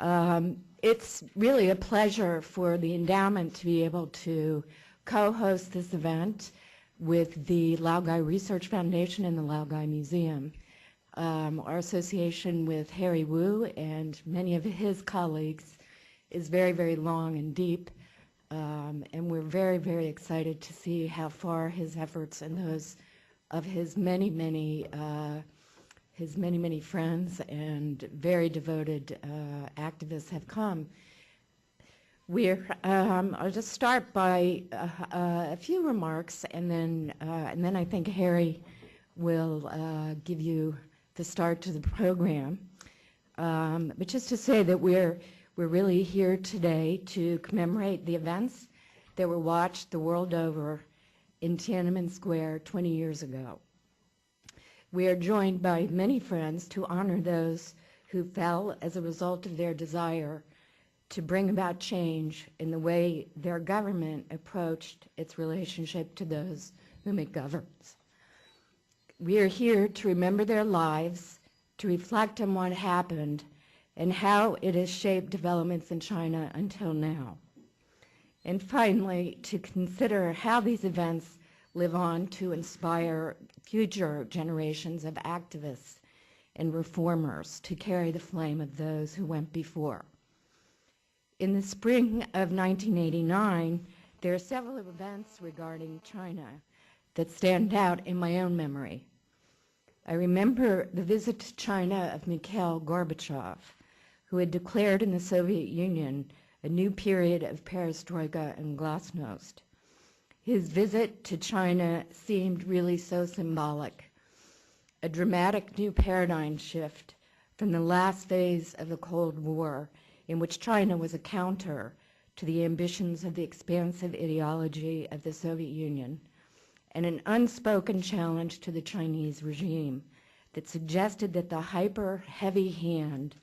It's really a pleasure for the endowment to be able to co-host this event with the Laogai Research Foundation and the Laogai Museum. Our association with Harry Wu and many of his colleagues is very, very long and deep, and we're very, very excited to see how far his efforts and those of his many, many friends and very devoted activists have come. I'll just start by a few remarks, and then I think Harry will give you the start to the program. But just to say that we're really here today to commemorate the events that were watched the world over in Tianamen Square 20 years ago. We are joined by many friends to honor those who fell as a result of their desire to bring about change in the way their government approached its relationship to those whom it governs. We are here to remember their lives, to reflect on what happened, and how it has shaped developments in China until now. And finally, to consider how these events live on to inspire future generations of activists and reformers to carry the flame of those who went before. In the spring of 1989, there are several events regarding China that stand out in my own memory. I remember the visit to China of Mikhail Gorbachev, who had declared in the Soviet Union a new period of perestroika and glasnost. His visit to China seemed really so symbolic, a dramatic new paradigm shift from the last phase of the Cold War, in which China was a counter to the ambitions of the expansive ideology of the Soviet Union, and an unspoken challenge to the Chinese regime that suggested that the hyper-heavy hand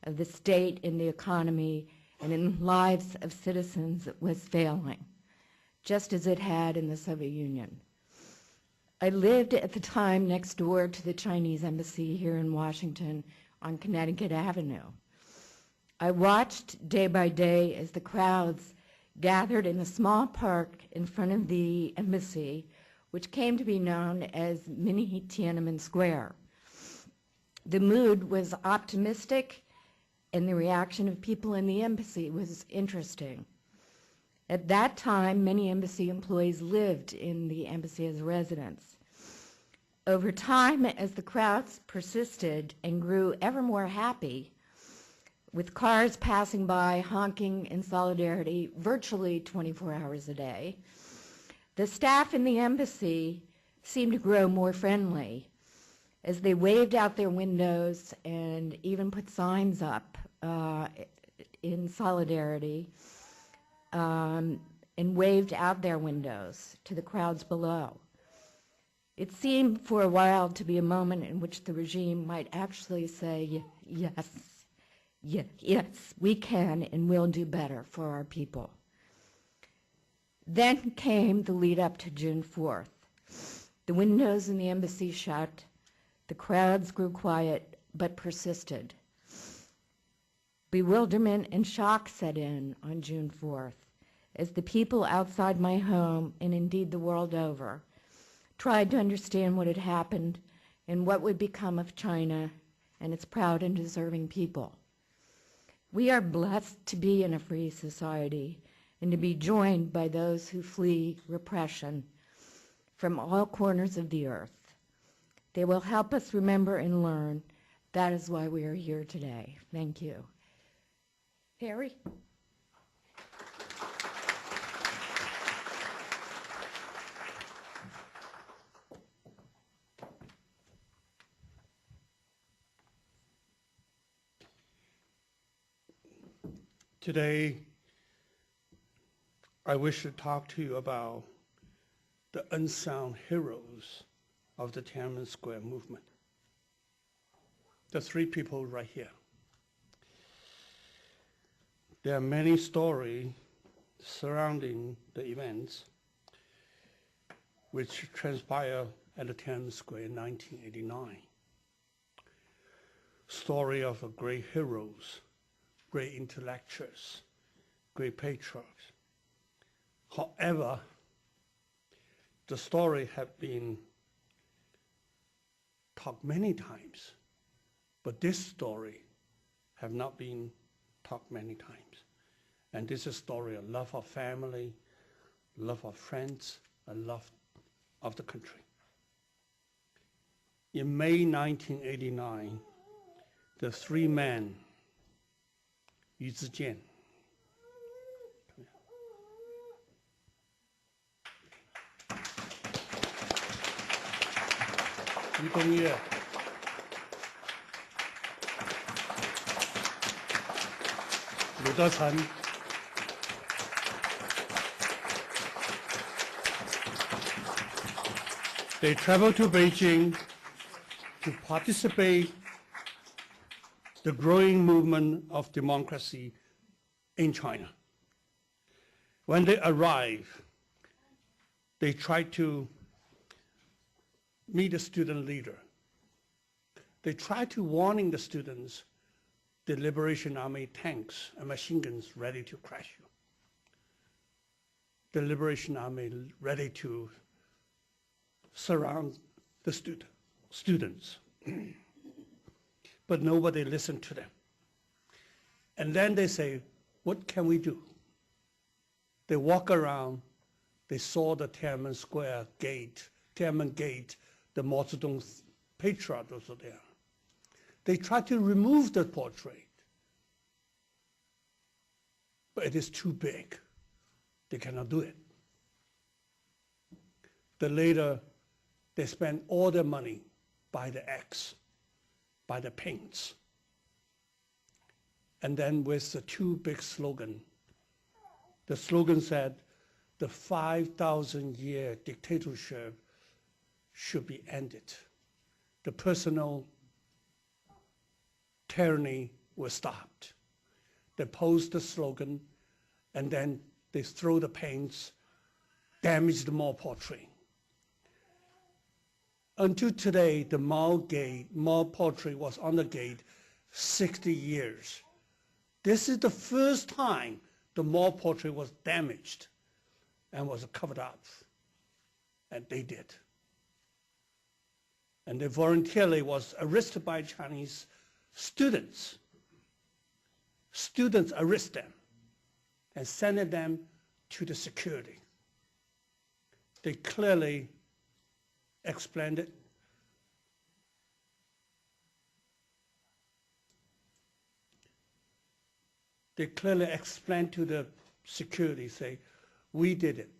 of the state in the economy and in lives of citizens was failing, just as it had in the Soviet Union. I lived at the time next door to the Chinese embassy here in Washington on Connecticut Avenue. I watched day by day as the crowds gathered in a small park in front of the embassy, which came to be known as Mini Tianamen Square. The mood was optimistic, and the reaction of people in the embassy was interesting. At that time, many embassy employees lived in the embassy as residents. Over time, as the crowds persisted and grew ever more happy, with cars passing by, honking in solidarity virtually 24 hours a day, the staff in the embassy seemed to grow more friendly as they waved out their windows and even put signs up in solidarity and waved out their windows to the crowds below. It seemed for a while to be a moment in which the regime might actually say, yes, we can and will do better for our people. Then came the lead up to June 4th. The windows in the embassy shut. The crowds grew quiet but persisted. Bewilderment and shock set in on June 4th as the people outside my home, and indeed the world over, tried to understand what had happened and what would become of China and its proud and deserving people. We are blessed to be in a free society and to be joined by those who flee repression from all corners of the earth. They will help us remember and learn. That is why we are here today. Thank you. Harry? Today, I wish to talk to you about the unsung heroes of the Tiananmen Square movement. The three people right here. There are many stories surrounding the events which transpired at the Tiananmen Square in 1989. Story of great heroes great intellectuals, great patriarchs. However, the story has been talked many times, but this story have not been talked many times. And this is a story of love of family, love of friends, and love of the country. In May 1989, the three men, Yu Zijian, Yu Dongyue, Lu Decheng, they traveled to Beijing to participate the growing movement of democracy in China. When they arrived, they tried to meet the student leader. They tried to warning the students, the Liberation Army tanks and machine guns ready to crush you. The Liberation Army ready to surround the students. But nobody listened to them. And then they say, what can we do? They walk around, they saw the Tiananmen Square gate, Tiananmen Gate, the Mao Zedong patriarch also there. They tried to remove the portrait, but it is too big. They cannot do it. The later, they spend all their money by the X, by the paints. And then with the two big slogan, the slogan said, the 5,000-year dictatorship should be ended. The personal tyranny was stopped. They post the slogan, and then they throw the paints, damage the Mao portrait. Until today, the Mao portrait was on the gate 60 years. This is the first time the Mao portrait was damaged and was covered up, and they did. And they voluntarily was arrested by Chinese students. Students arrest them and send them to the security. They clearly explained it. They clearly explained to the security, say, we did it.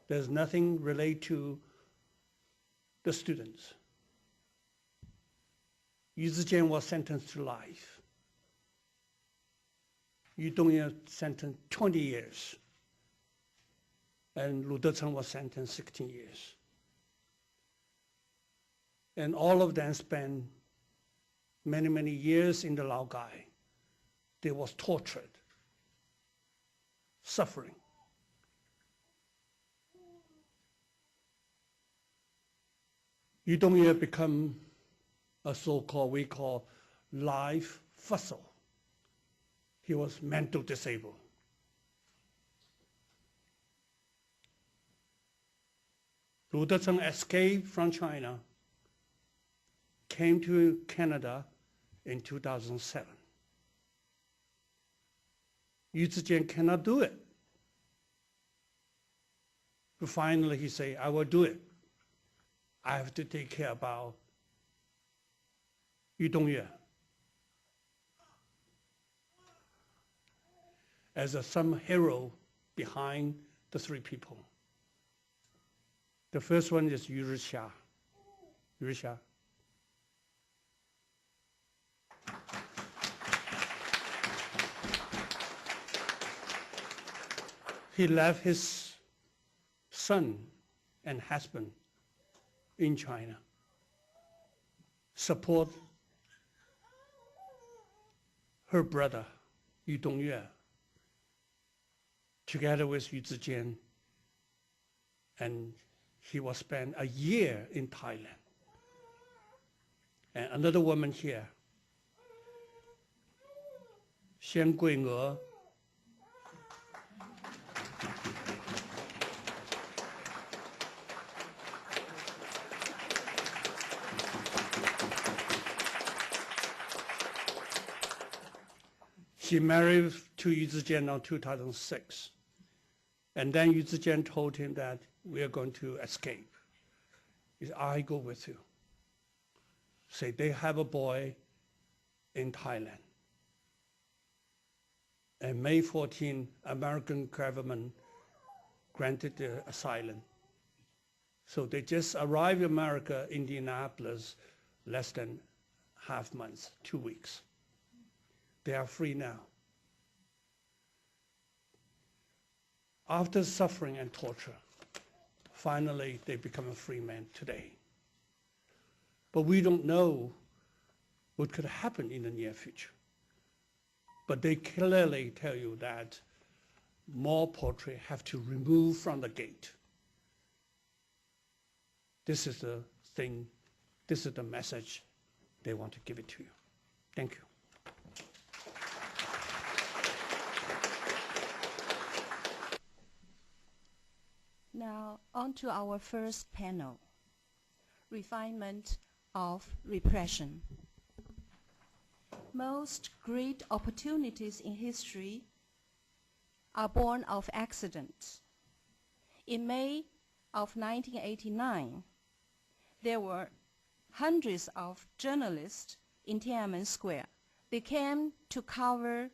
There's nothing related to the students. Yu Zijian was sentenced to life. Yu Dongyue sentenced 20 years. And Lu Decheng was sentenced 16 years. And all of them spent many, many years in the Laogai. They was tortured, suffering. Yu Dongyue become a so-called, we call, life fossil. He was mental disabled. Lu Decheng escaped from China, came to Canada in 2007. Yu Zijian cannot do it. But finally he said, I will do it. I have to take care about Yu Dongyue. As some hero behind the three people. The first one is Yu Rixia. Yu Rixia. He left his son and husband in China, support her brother, Yu Dongyue, together with Yu Zijian, and he was spent a year in Thailand. And another woman here, 先桂娥。She married to Yu Zijian in 2006. And then Yu Zijian told him that we are going to escape. He said, I go with you. Say they have a boy in Thailand. And May 14, American government granted the asylum. So they just arrived in America, Indianapolis, less than half months, 2 weeks. They are free now. After suffering and torture, finally they become a free man today. But we don't know what could happen in the near future. But they clearly tell you that more portraits have to remove from the gate. This is the thing, this is the message they want to give it to you. Thank you. Now, on to our first panel, Refinement of Repression. Most great opportunities in history are born of accident. In May of 1989, there were hundreds of journalists in Tianamen Square. They came to cover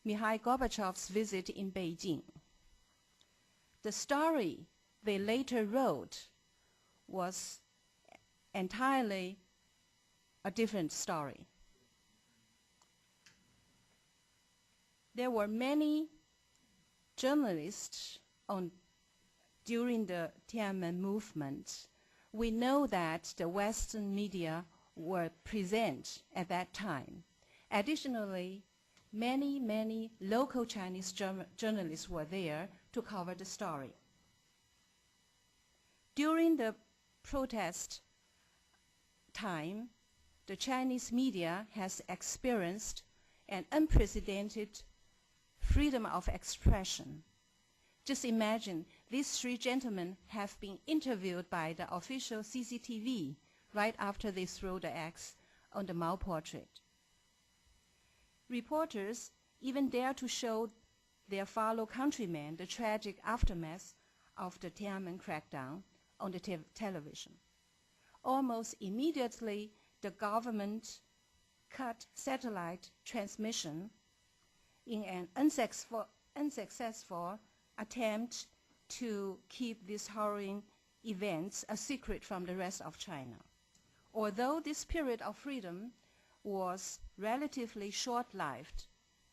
Mikhail Gorbachev's visit in Beijing. The story they later wrote was entirely a different story. There were many journalists during the Tiananmen movement. We know that the Western media were present at that time. Additionally, many local Chinese journalists were there to cover the story. During the protest time, the Chinese media has experienced an unprecedented freedom of expression. Just imagine, these three gentlemen have been interviewed by the official CCTV right after they threw the axe on the Mao portrait. Reporters even dare to show their fellow countrymen the tragic aftermath of the Tiananmen crackdown on the television. Almost immediately, the government cut satellite transmission in an unsuccessful attempt to keep these harrowing events a secret from the rest of China. Although this period of freedom was relatively short-lived,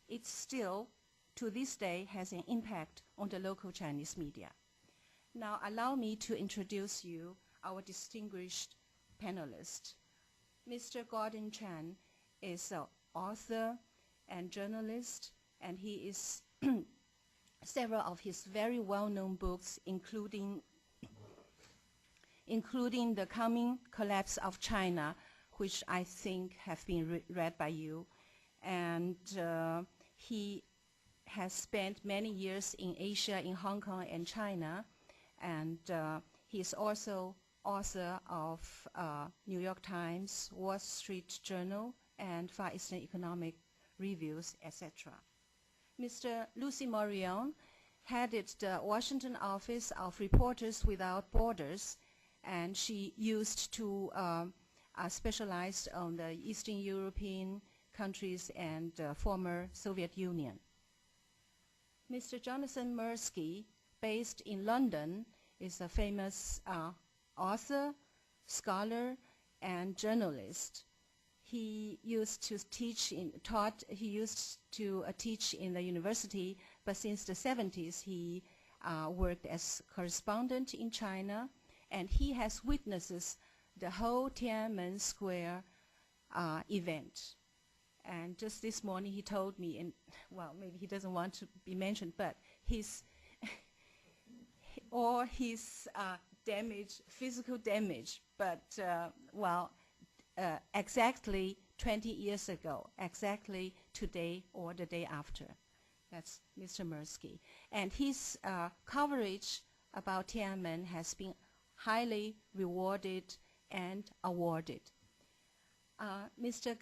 it still, to this day, has an impact on the local Chinese media. Now, allow me to introduce you our distinguished panelist. Mr. Gordon Chan is an author and journalist, and he is several of his very well-known books, including The Coming Collapse of China, which I think have been read by you. And he has spent many years in Asia, in Hong Kong and China. And he is also author of New York Times, Wall Street Journal, and Far Eastern Economic Reviews, etc. Mr. Lucy Morion headed the Washington office of Reporters Without Borders, and she used to specialize on the Eastern European countries and former Soviet Union. Mr. Jonathan Mirsky, based in London, is a famous author, scholar, and journalist. He used to teach in the university, but since the 70s he worked as correspondent in China, and he has witnessed the whole Tiananmen Square event. And just this morning he told me, and well, maybe he doesn't want to be mentioned, but all his damage, physical damage, but exactly 20 years ago, exactly today or the day after. That's Mr. Mirsky. And his coverage about Tiananmen has been highly rewarded and awarded. Mr.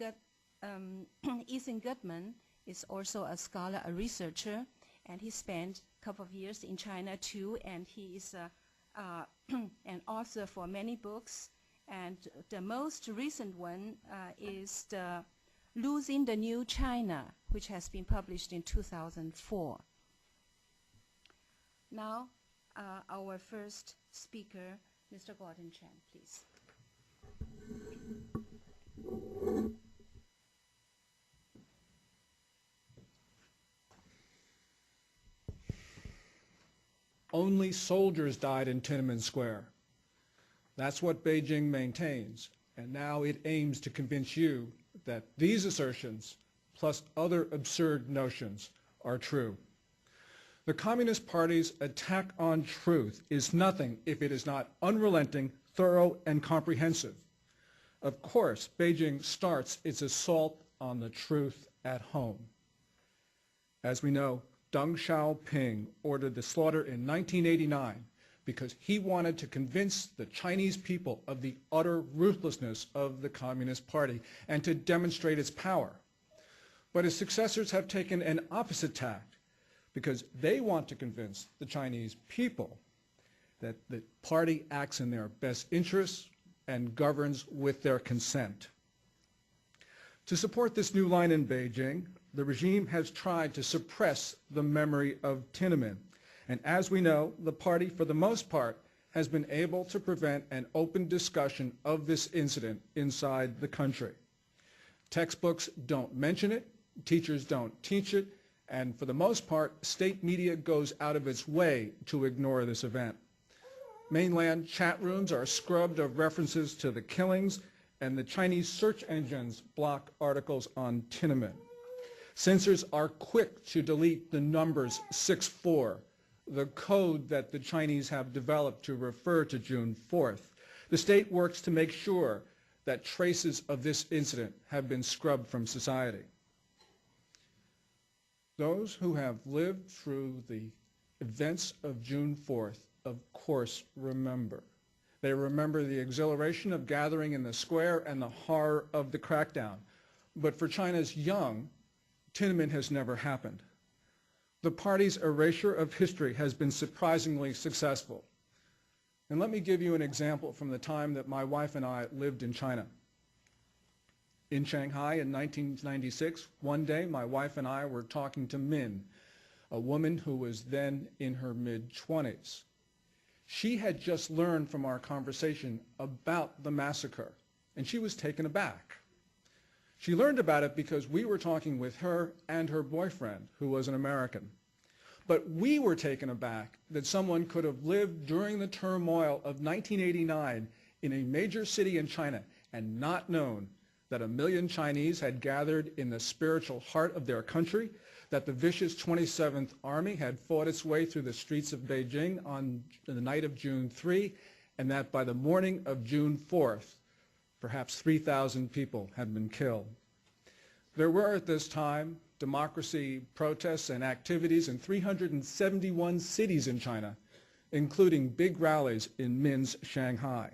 Ethan Goodman is also a scholar, a researcher, and he spent a couple of years in China too, and he is an author for many books. And the most recent one is Losing the New China, which has been published in 2004. Now, our first speaker, Mr. Gordon Chen, please. Only soldiers died in Tiananmen Square. That's what Beijing maintains, and now it aims to convince you that these assertions, plus other absurd notions, are true. The Communist Party's attack on truth is nothing if it is not unrelenting, thorough, and comprehensive. Of course, Beijing starts its assault on the truth at home. As we know, Deng Xiaoping ordered the slaughter in 1989 because he wanted to convince the Chinese people of the utter ruthlessness of the Communist Party and to demonstrate its power. But his successors have taken an opposite tack because they want to convince the Chinese people that the party acts in their best interests and governs with their consent. To support this new line in Beijing, the regime has tried to suppress the memory of Tiananmen. And as we know, the party, for the most part, has been able to prevent an open discussion of this incident inside the country. Textbooks don't mention it, teachers don't teach it, and for the most part, state media goes out of its way to ignore this event. Mainland chat rooms are scrubbed of references to the killings, and the Chinese search engines block articles on Tiananmen. Censors are quick to delete the numbers 6-4, the code that the Chinese have developed to refer to June 4th. The state works to make sure that traces of this incident have been scrubbed from society. Those who have lived through the events of June 4th, of course, remember. They remember the exhilaration of gathering in the square and the horror of the crackdown. But for China's young, Tiananmen has never happened. The party's erasure of history has been surprisingly successful. And let me give you an example from the time that my wife and I lived in China. In Shanghai in 1996, one day my wife and I were talking to Min, a woman who was then in her mid-20s. She had just learned from our conversation about the massacre, and she was taken aback. She learned about it because we were talking with her and her boyfriend, who was an American. But we were taken aback that someone could have lived during the turmoil of 1989 in a major city in China and not known that 1 million Chinese had gathered in the spiritual heart of their country, that the vicious 27th Army had fought its way through the streets of Beijing on the night of June 3, and that by the morning of June 4th, perhaps 3,000 people had been killed. There were at this time democracy protests and activities in 371 cities in China, including big rallies in Min's Shanghai.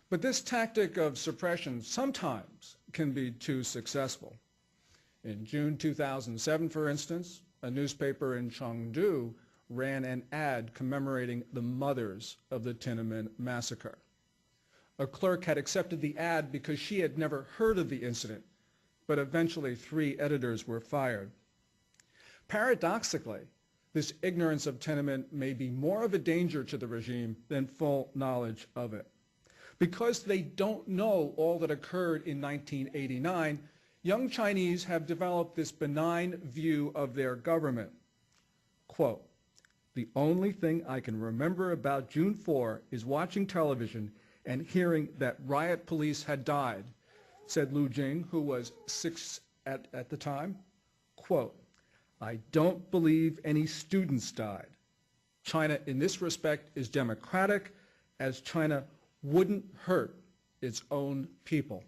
But this tactic of suppression sometimes can be too successful. In June 2007, for instance, a newspaper in Chengdu ran an ad commemorating the mothers of the Tiananmen massacre. A clerk had accepted the ad because she had never heard of the incident, but eventually 3 editors were fired. Paradoxically, this ignorance of Tiananmen may be more of a danger to the regime than full knowledge of it. Because they don't know all that occurred in 1989, young Chinese have developed this benign view of their government. Quote, "The only thing I can remember about June 4 is watching television and hearing that riot police had died," said Lu Jing, who was 6 at the time. Quote, "I don't believe any students died. China in this respect is democratic, as China wouldn't hurt its own people."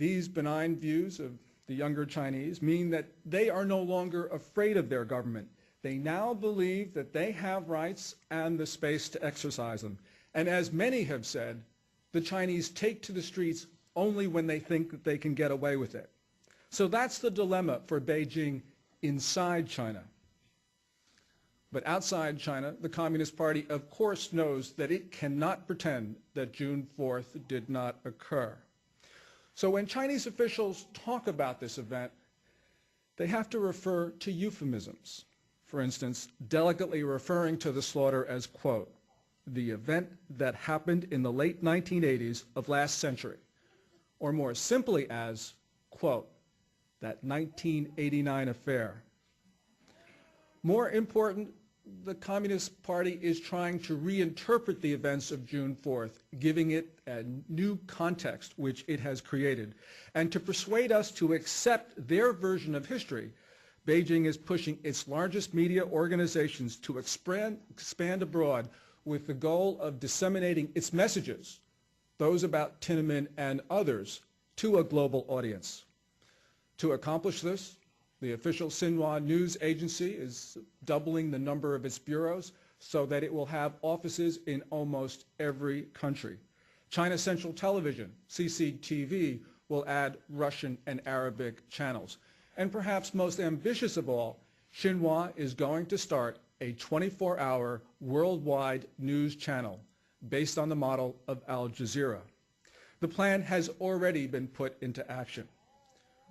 These benign views of the younger Chinese mean that they are no longer afraid of their government. They now believe that they have rights and the space to exercise them. And as many have said, the Chinese take to the streets only when they think that they can get away with it. So that's the dilemma for Beijing inside China. But outside China, the Communist Party, of course, knows that it cannot pretend that June 4th did not occur. So when Chinese officials talk about this event, they have to refer to euphemisms. For instance, delicately referring to the slaughter as, quote, the event that happened in the late 1980s of last century, or more simply as, quote, that 1989 affair. More important, the Communist Party is trying to reinterpret the events of June 4th, giving it a new context which it has created. And to persuade us to accept their version of history, Beijing is pushing its largest media organizations to expand abroad with the goal of disseminating its messages, those about Tiananmen and others, to a global audience. To accomplish this, the official Xinhua news agency is doubling the number of its bureaus so that it will have offices in almost every country. China Central Television, CCTV, will add Russian and Arabic channels. And perhaps most ambitious of all, Xinhua is going to start a 24-hour worldwide news channel based on the model of Al Jazeera. The plan has already been put into action.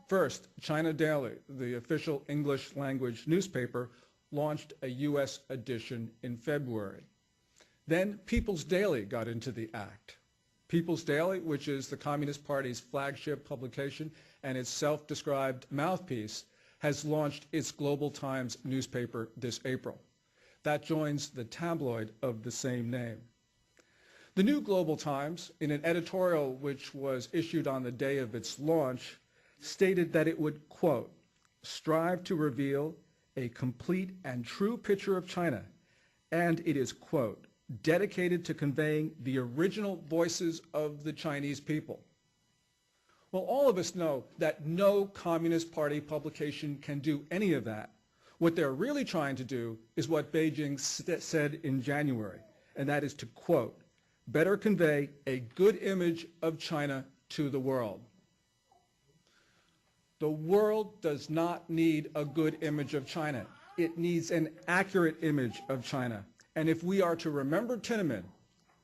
First, China Daily, the official English language newspaper, launched a U.S. edition in February. Then People's Daily got into the act. People's Daily, which is the Communist Party's flagship publication and its self-described mouthpiece, has launched its Global Times newspaper this April. That joins the tabloid of the same name. The new Global Times, in an editorial which was issued on the day of its launch, stated that it would, quote, strive to reveal a complete and true picture of China, and it is, quote, dedicated to conveying the original voices of the Chinese people. Well, all of us know that no Communist Party publication can do any of that. What they're really trying to do is what Beijing said in January, and that is to, quote, better convey a good image of China to the world. The world does not need a good image of China. It needs an accurate image of China. And if we are to remember Tiananmen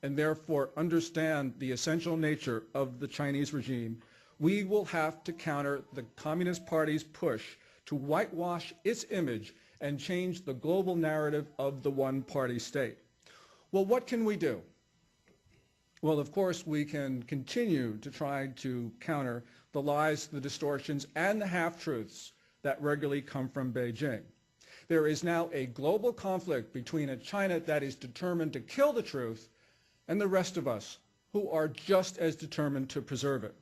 and therefore understand the essential nature of the Chinese regime, we will have to counter the Communist Party's push to whitewash its image and change the global narrative of the one-party state. Well, what can we do? Well, of course, we can continue to try to counter the lies, the distortions, and the half-truths that regularly come from Beijing. There is now a global conflict between a China that is determined to kill the truth and the rest of us who are just as determined to preserve it.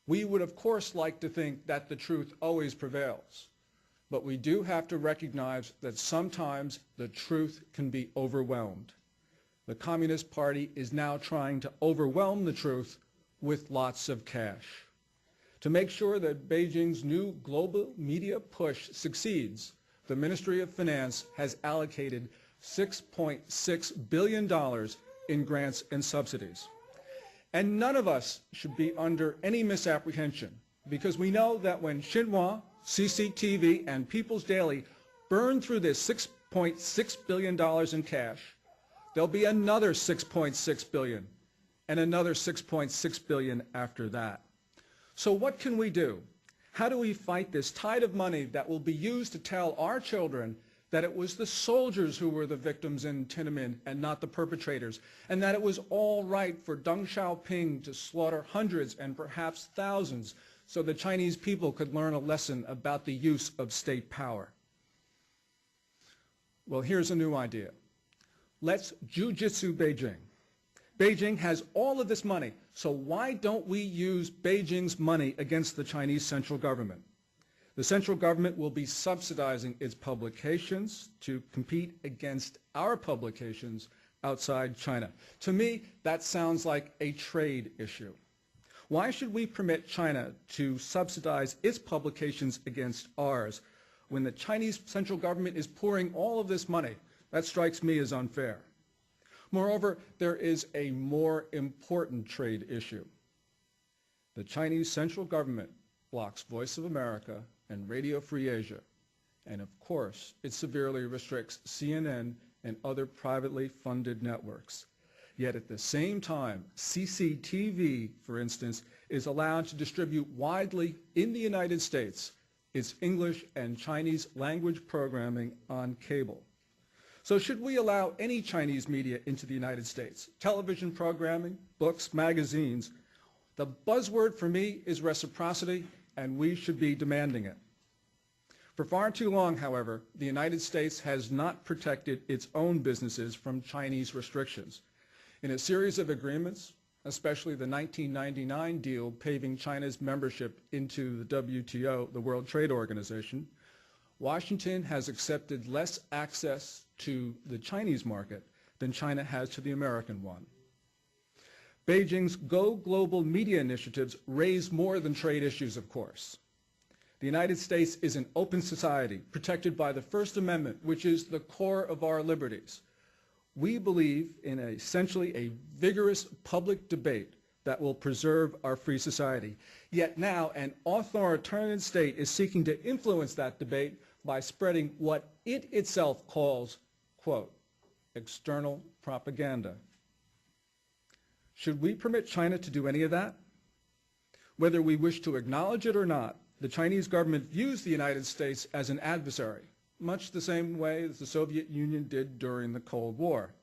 We would, of course, like to think that the truth always prevails, but we do have to recognize that sometimes the truth can be overwhelmed. The Communist Party is now trying to overwhelm the truth with lots of cash. To make sure that Beijing's new global media push succeeds, the Ministry of Finance has allocated $6.6 billion in grants and subsidies. And none of us should be under any misapprehension, because we know that when Xinhua, CCTV, and People's Daily burn through this $6.6 billion in cash, there'll be another $6.6 billion and another $6.6 billion after that. So what can we do? How do we fight this tide of money that will be used to tell our children that it was the soldiers who were the victims in Tiananmen and not the perpetrators, and that it was all right for Deng Xiaoping to slaughter hundreds and perhaps thousands so the Chinese people could learn a lesson about the use of state power? Well, here's a new idea. Let's jujitsu Beijing. Beijing has all of this money, so why don't we use Beijing's money against the Chinese central government? The central government will be subsidizing its publications to compete against our publications outside China. To me, that sounds like a trade issue. Why should we permit China to subsidize its publications against ours when the Chinese central government is pouring all of this money? That strikes me as unfair. Moreover, there is a more important trade issue. The Chinese central government blocks Voice of America and Radio Free Asia, and of course, it severely restricts CNN and other privately funded networks. Yet at the same time, CCTV, for instance, is allowed to distribute widely in the United States its English and Chinese language programming on cable. So should we allow any Chinese media into the United States? Television programming, books, magazines. The buzzword for me is reciprocity, and we should be demanding it. For far too long, however, the United States has not protected its own businesses from Chinese restrictions. In a series of agreements, especially the 1999 deal paving China's membership into the WTO, the World Trade Organization, Washington has accepted less access to the Chinese market than China has to the American one. Beijing's Go Global media initiatives raise more than trade issues, of course. The United States is an open society protected by the First Amendment, which is the core of our liberties. We believe in essentially a vigorous public debate that will preserve our free society. Yet now an authoritarian state is seeking to influence that debate by spreading what it itself calls, quote, external propaganda. Should we permit China to do any of that? Whether we wish to acknowledge it or not, the Chinese government views the United States as an adversary, much the same way as the Soviet Union did during the Cold War.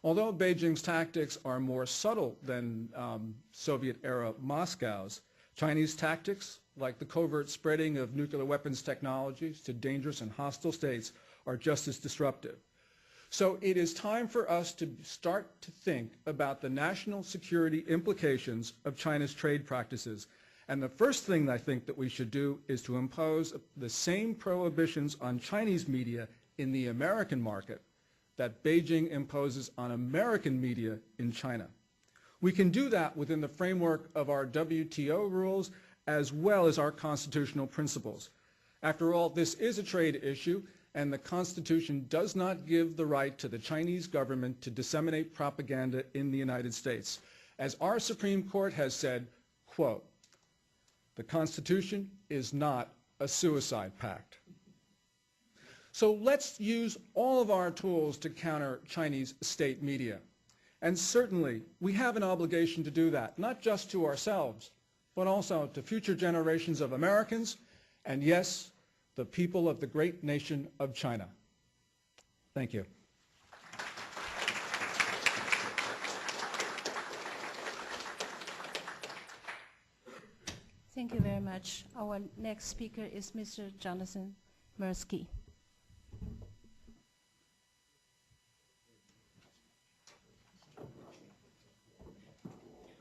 Although Beijing's tactics are more subtle than Soviet-era Moscow's, Chinese tactics, like the covert spreading of nuclear weapons technologies to dangerous and hostile states, are just as disruptive. So it is time for us to start to think about the national security implications of China's trade practices. And the first thing I think that we should do is to impose the same prohibitions on Chinese media in the American market that Beijing imposes on American media in China. We can do that within the framework of our WTO rules as well as our constitutional principles. After all, this is a trade issue, and the Constitution does not give the right to the Chinese government to disseminate propaganda in the United States. As our Supreme Court has said, quote, the Constitution is not a suicide pact. So let's use all of our tools to counter Chinese state media. And certainly, we have an obligation to do that, not just to ourselves, but also to future generations of Americans, and yes, the people of the great nation of China. Thank you. Thank you very much. Our next speaker is Mr. Jonathan Mirsky.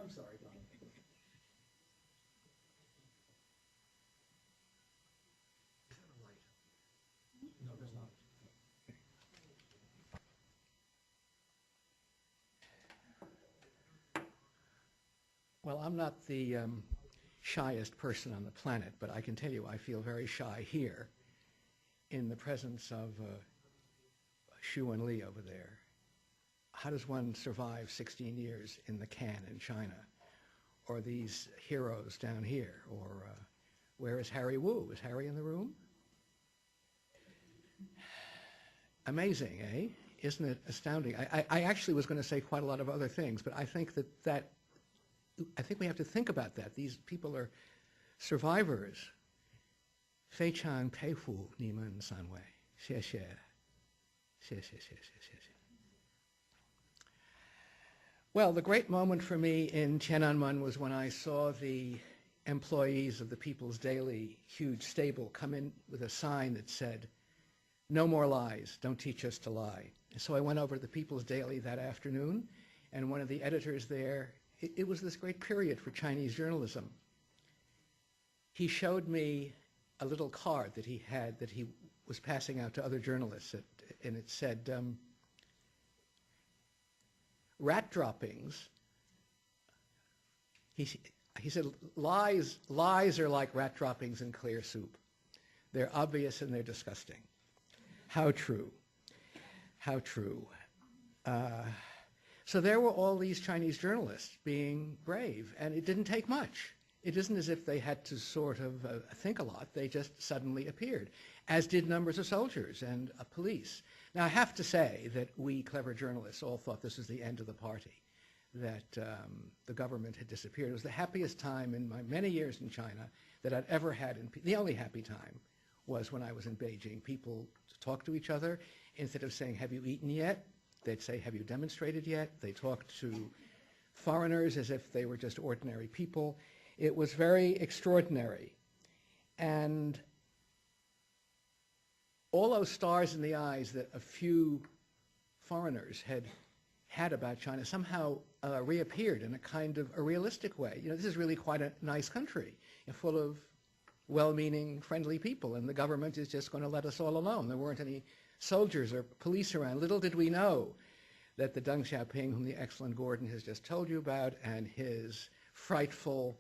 I'm sorry, Don. No, there's not. Well, I'm not the shyest person on the planet, but I can tell you I feel very shy here in the presence of Xu and Li over there. How does one survive 16 years in the can in China? Or these heroes down here? Or where is Harry Wu? Is Harry in the room? Amazing, eh? Isn't it astounding? I actually was going to say quite a lot of other things, but I think I think we have to think about that. These people are survivors. 非常佩服你们三位，谢谢，谢谢，谢谢，谢谢。Well, the great moment for me in Tiananmen was when I saw the employees of the People's Daily huge stable come in with a sign that said, "No more lies, don't teach us to lie." And so I went over to the People's Daily that afternoon, and one of the editors there, it was this great period for Chinese journalism. He showed me a little card that he had that he was passing out to other journalists, and it said, rat droppings. he said, lies are like rat droppings in clear soup. They're obvious and they're disgusting. How true. How true. So there were all these Chinese journalists being brave, and it didn't take much. It isn't as if they had to sort of think a lot. They just suddenly appeared, as did numbers of soldiers and police. Now, I have to say that we clever journalists all thought this was the end of the party, that the government had disappeared. It was the happiest time in my many years in China that I'd ever had. The only happy time was when I was in Beijing. People talked to each other. Instead of saying, have you eaten yet? They'd say, have you demonstrated yet? They talked to foreigners as if they were just ordinary people. It was very extraordinary. And all those stars in the eyes that a few foreigners had about China somehow reappeared in a kind of a realistic way. You know, this is really quite a nice country, full of well-meaning, friendly people, and the government is just going to let us all alone. There weren't any soldiers or police around. Little did we know that the Deng Xiaoping, whom the excellent Gordon has just told you about, and his frightful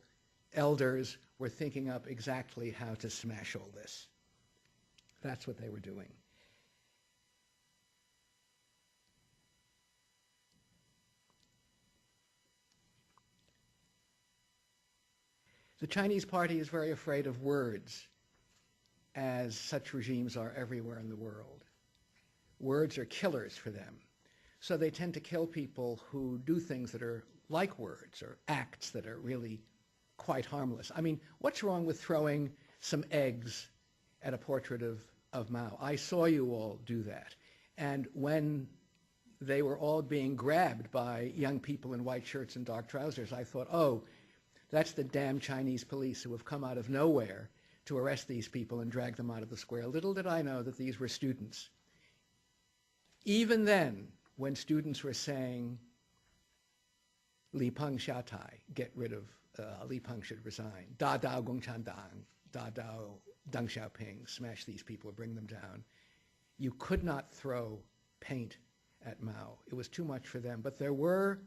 elders were thinking up exactly how to smash all this. That's what they were doing. The Chinese party is very afraid of words, as such regimes are everywhere in the world. Words are killers for them. So they tend to kill people who do things that are like words, or acts that are really quite harmless. I mean, what's wrong with throwing some eggs at a portrait of Mao? I saw you all do that. And when they were all being grabbed by young people in white shirts and dark trousers, I thought, oh, that's the damn Chinese police who have come out of nowhere to arrest these people and drag them out of the square. Little did I know that these were students. Even then, when students were saying, Li Peng Xia Tai, get rid of, Li Peng should resign, Da Dao Gongchan Dang, Da Dao Deng Xiaoping, smash these people, bring them down. You could not throw paint at Mao. It was too much for them. But there were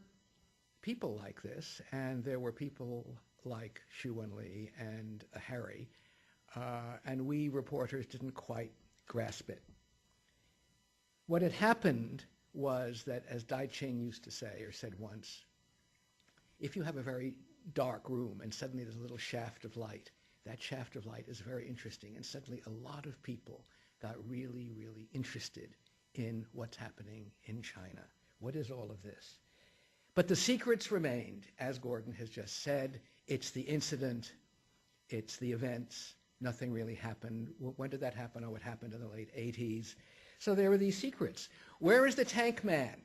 people like this, and there were people like Xu Wenli and Harry, and we reporters didn't quite grasp it. What had happened was that, as Dai Qing used to say, or said once, if you have a very dark room and suddenly there's a little shaft of light, that shaft of light is very interesting, and suddenly a lot of people got really, really interested in what's happening in China. What is all of this? But the secrets remained, as Gordon has just said. It's the incident, it's the events, nothing really happened. When did that happen? Oh, it happened in the late 80s. So there were these secrets. Where is the tank man?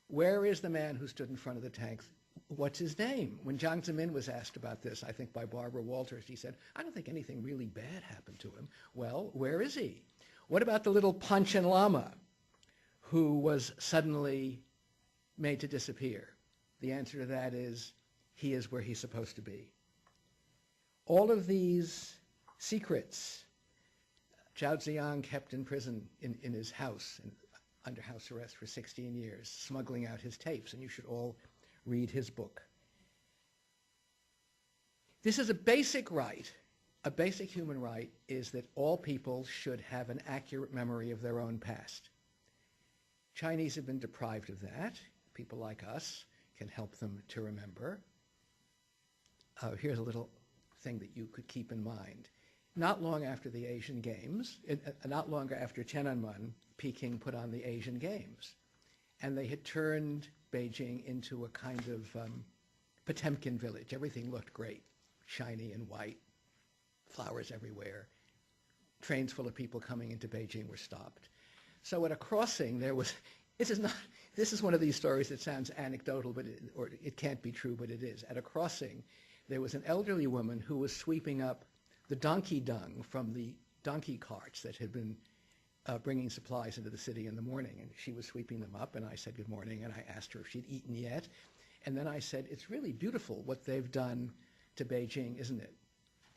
Where is the man who stood in front of the tank? What's his name? When Jiang Zemin was asked about this, I think by Barbara Walters, he said, I don't think anything really bad happened to him. Well, where is he? What about the little Panchen Lama who was suddenly made to disappear? The answer to that is, he is where he's supposed to be. All of these secrets, Zhao Ziyang kept in prison in his house, under house arrest for 16 years, smuggling out his tapes, and you should all read his book. This is a basic right. A basic human right is that all people should have an accurate memory of their own past. Chinese have been deprived of that. People like us can help them to remember. Here's a little thing that you could keep in mind. Not long after the Asian Games, not long after Tiananmen, Peking put on the Asian Games. And they had turned Beijing into a kind of Potemkin village. Everything looked great, shiny and white, flowers everywhere. Trains full of people coming into Beijing were stopped. So at a crossing, there was, this is one of these stories that sounds anecdotal, but or it can't be true, but it is. At a crossing, there was an elderly woman who was sweeping up the donkey dung from the donkey carts that had been bringing supplies into the city in the morning. And she was sweeping them up, and I said good morning, and I asked her if she'd eaten yet. And then I said, it's really beautiful what they've done to Beijing, isn't it?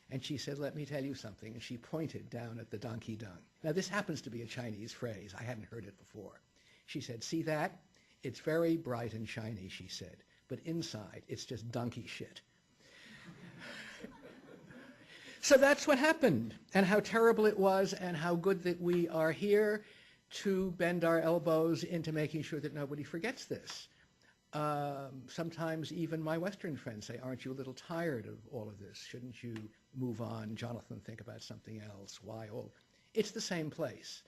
And she said, let me tell you something. And she pointed down at the donkey dung. Now, this happens to be a Chinese phrase. I hadn't heard it before. She said, see that? It's very bright and shiny, she said. But inside, it's just donkey shit. So that's what happened, and how terrible it was, and how good that we are here to bend our elbows into making sure that nobody forgets this. Sometimes even my Western friends say, aren't you a little tired of all of this? Shouldn't you move on? Jonathan, think about something else. Why all? It's the same place.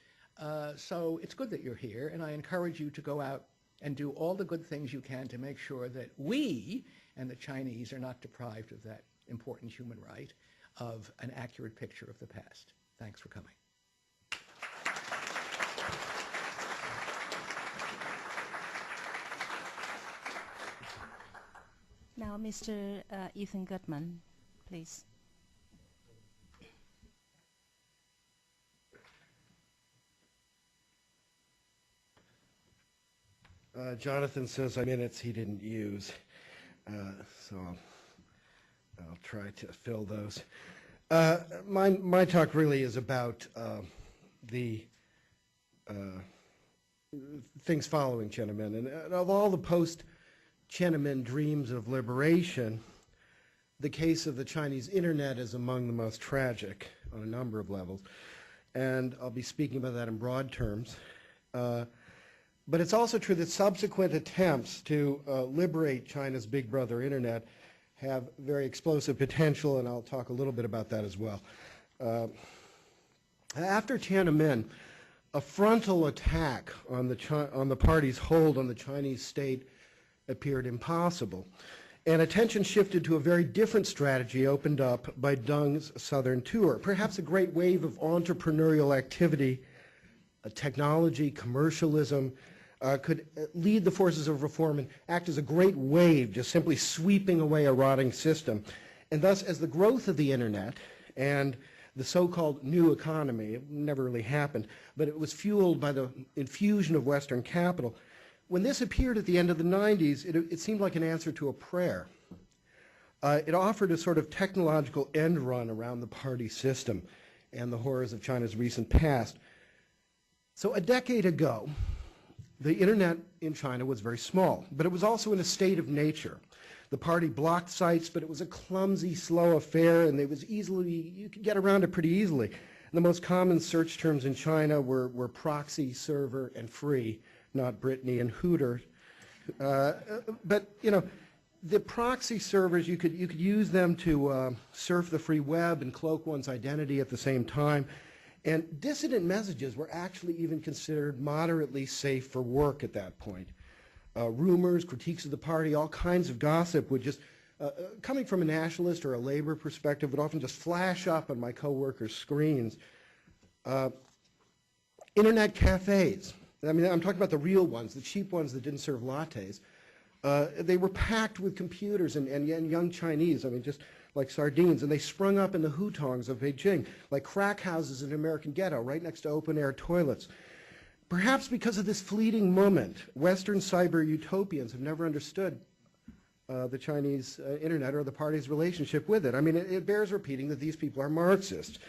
So it's good that you're here, and I encourage you to go out and do all the good things you can to make sure that we and the Chinese are not deprived of that important human right of an accurate picture of the past. Thanks for coming. Now, Mr. Ethan Gutman, please. Jonathan says minutes he didn't use, so I'll try to fill those. My talk really is about the things following Tiananmen, and of all the post-Tiananmen dreams of liberation, the case of the Chinese internet is among the most tragic on a number of levels, and I'll be speaking about that in broad terms. But it's also true that subsequent attempts to liberate China's big brother internet have very explosive potential, and I'll talk a little bit about that as well. After Tiananmen, a frontal attack on the party's hold on the Chinese state appeared impossible, and attention shifted to a very different strategy opened up by Deng's southern tour. Perhaps a great wave of entrepreneurial activity, technology, commercialism, could lead the forces of reform and act as a great wave, just simply sweeping away a rotting system. And thus, as the growth of the internet and the so-called new economy, it never really happened, but it was fueled by the infusion of Western capital. When this appeared at the end of the 90s, it seemed like an answer to a prayer. It offered a sort of technological end run around the party system and the horrors of China's recent past. So a decade ago, the internet in China was very small, but it was also in a state of nature. The party blocked sites, but it was a clumsy, slow affair, and you could get around it pretty easily. The most common search terms in China were proxy, server, and free, not Brittany and Hooter. But you know, the proxy servers, you could use them to surf the free web and cloak one's identity at the same time. And dissident messages were actually even considered moderately safe for work at that point. Rumors, critiques of the party, all kinds of gossip would just, coming from a nationalist or a labor perspective, would often just flash up on my coworkers' screens. Internet cafes, I mean, I'm talking about the real ones, the cheap ones that didn't serve lattes. They were packed with computers and young Chinese, I mean, just like sardines, and they sprung up in the hutongs of Beijing, like crack houses in an American ghetto, right next to open-air toilets. Perhaps because of this fleeting moment, Western cyber utopians have never understood the Chinese internet or the party's relationship with it. I mean, it bears repeating that these people are Marxists.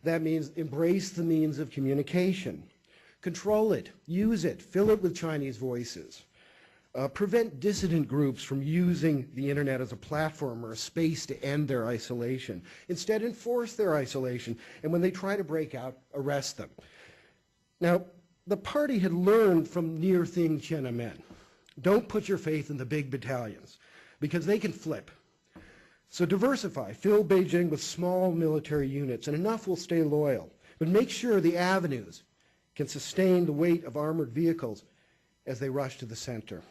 That means embrace the means of communication, control it, use it, fill it with Chinese voices. Prevent dissident groups from using the internet as a platform or a space to end their isolation. Instead, enforce their isolation, and when they try to break out, arrest them. Now, the party had learned from near thing Tiananmen. Don't put your faith in the big battalions, because they can flip. So diversify, fill Beijing with small military units, and enough will stay loyal. But make sure the avenues can sustain the weight of armored vehicles as they rush to the center.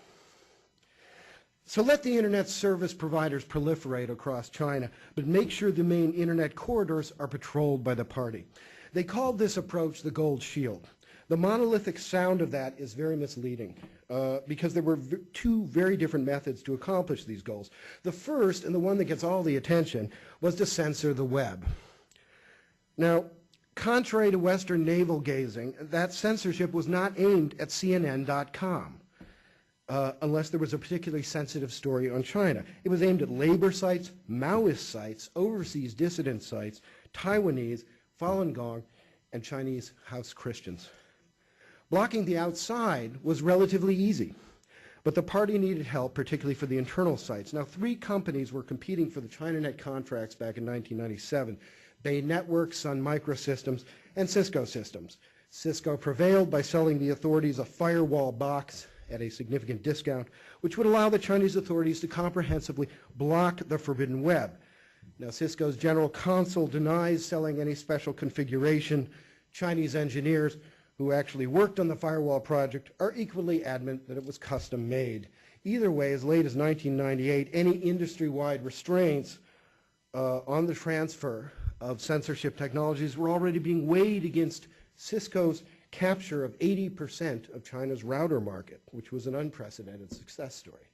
So let the internet service providers proliferate across China, but make sure the main internet corridors are patrolled by the party. They called this approach the gold shield. The monolithic sound of that is very misleading because there were two very different methods to accomplish these goals. The first, and the one that gets all the attention, was to censor the web. Now, contrary to Western navel-gazing, that censorship was not aimed at CNN.com. Unless there was a particularly sensitive story on China. It was aimed at labor sites, Maoist sites, overseas dissident sites, Taiwanese, Falun Gong, and Chinese house Christians. Blocking the outside was relatively easy, but the party needed help, particularly for the internal sites. Now, 3 companies were competing for the ChinaNet contracts back in 1997, Bay Networks, Sun Microsystems, and Cisco Systems. Cisco prevailed by selling the authorities a firewall box at a significant discount, which would allow the Chinese authorities to comprehensively block the forbidden web. Now, Cisco's general counsel denies selling any special configuration. Chinese engineers who actually worked on the firewall project are equally adamant that it was custom made. Either way, as late as 1998, any industry-wide restraints on the transfer of censorship technologies were already being weighed against Cisco's capture of 80% of China's router market, which was an unprecedented success story.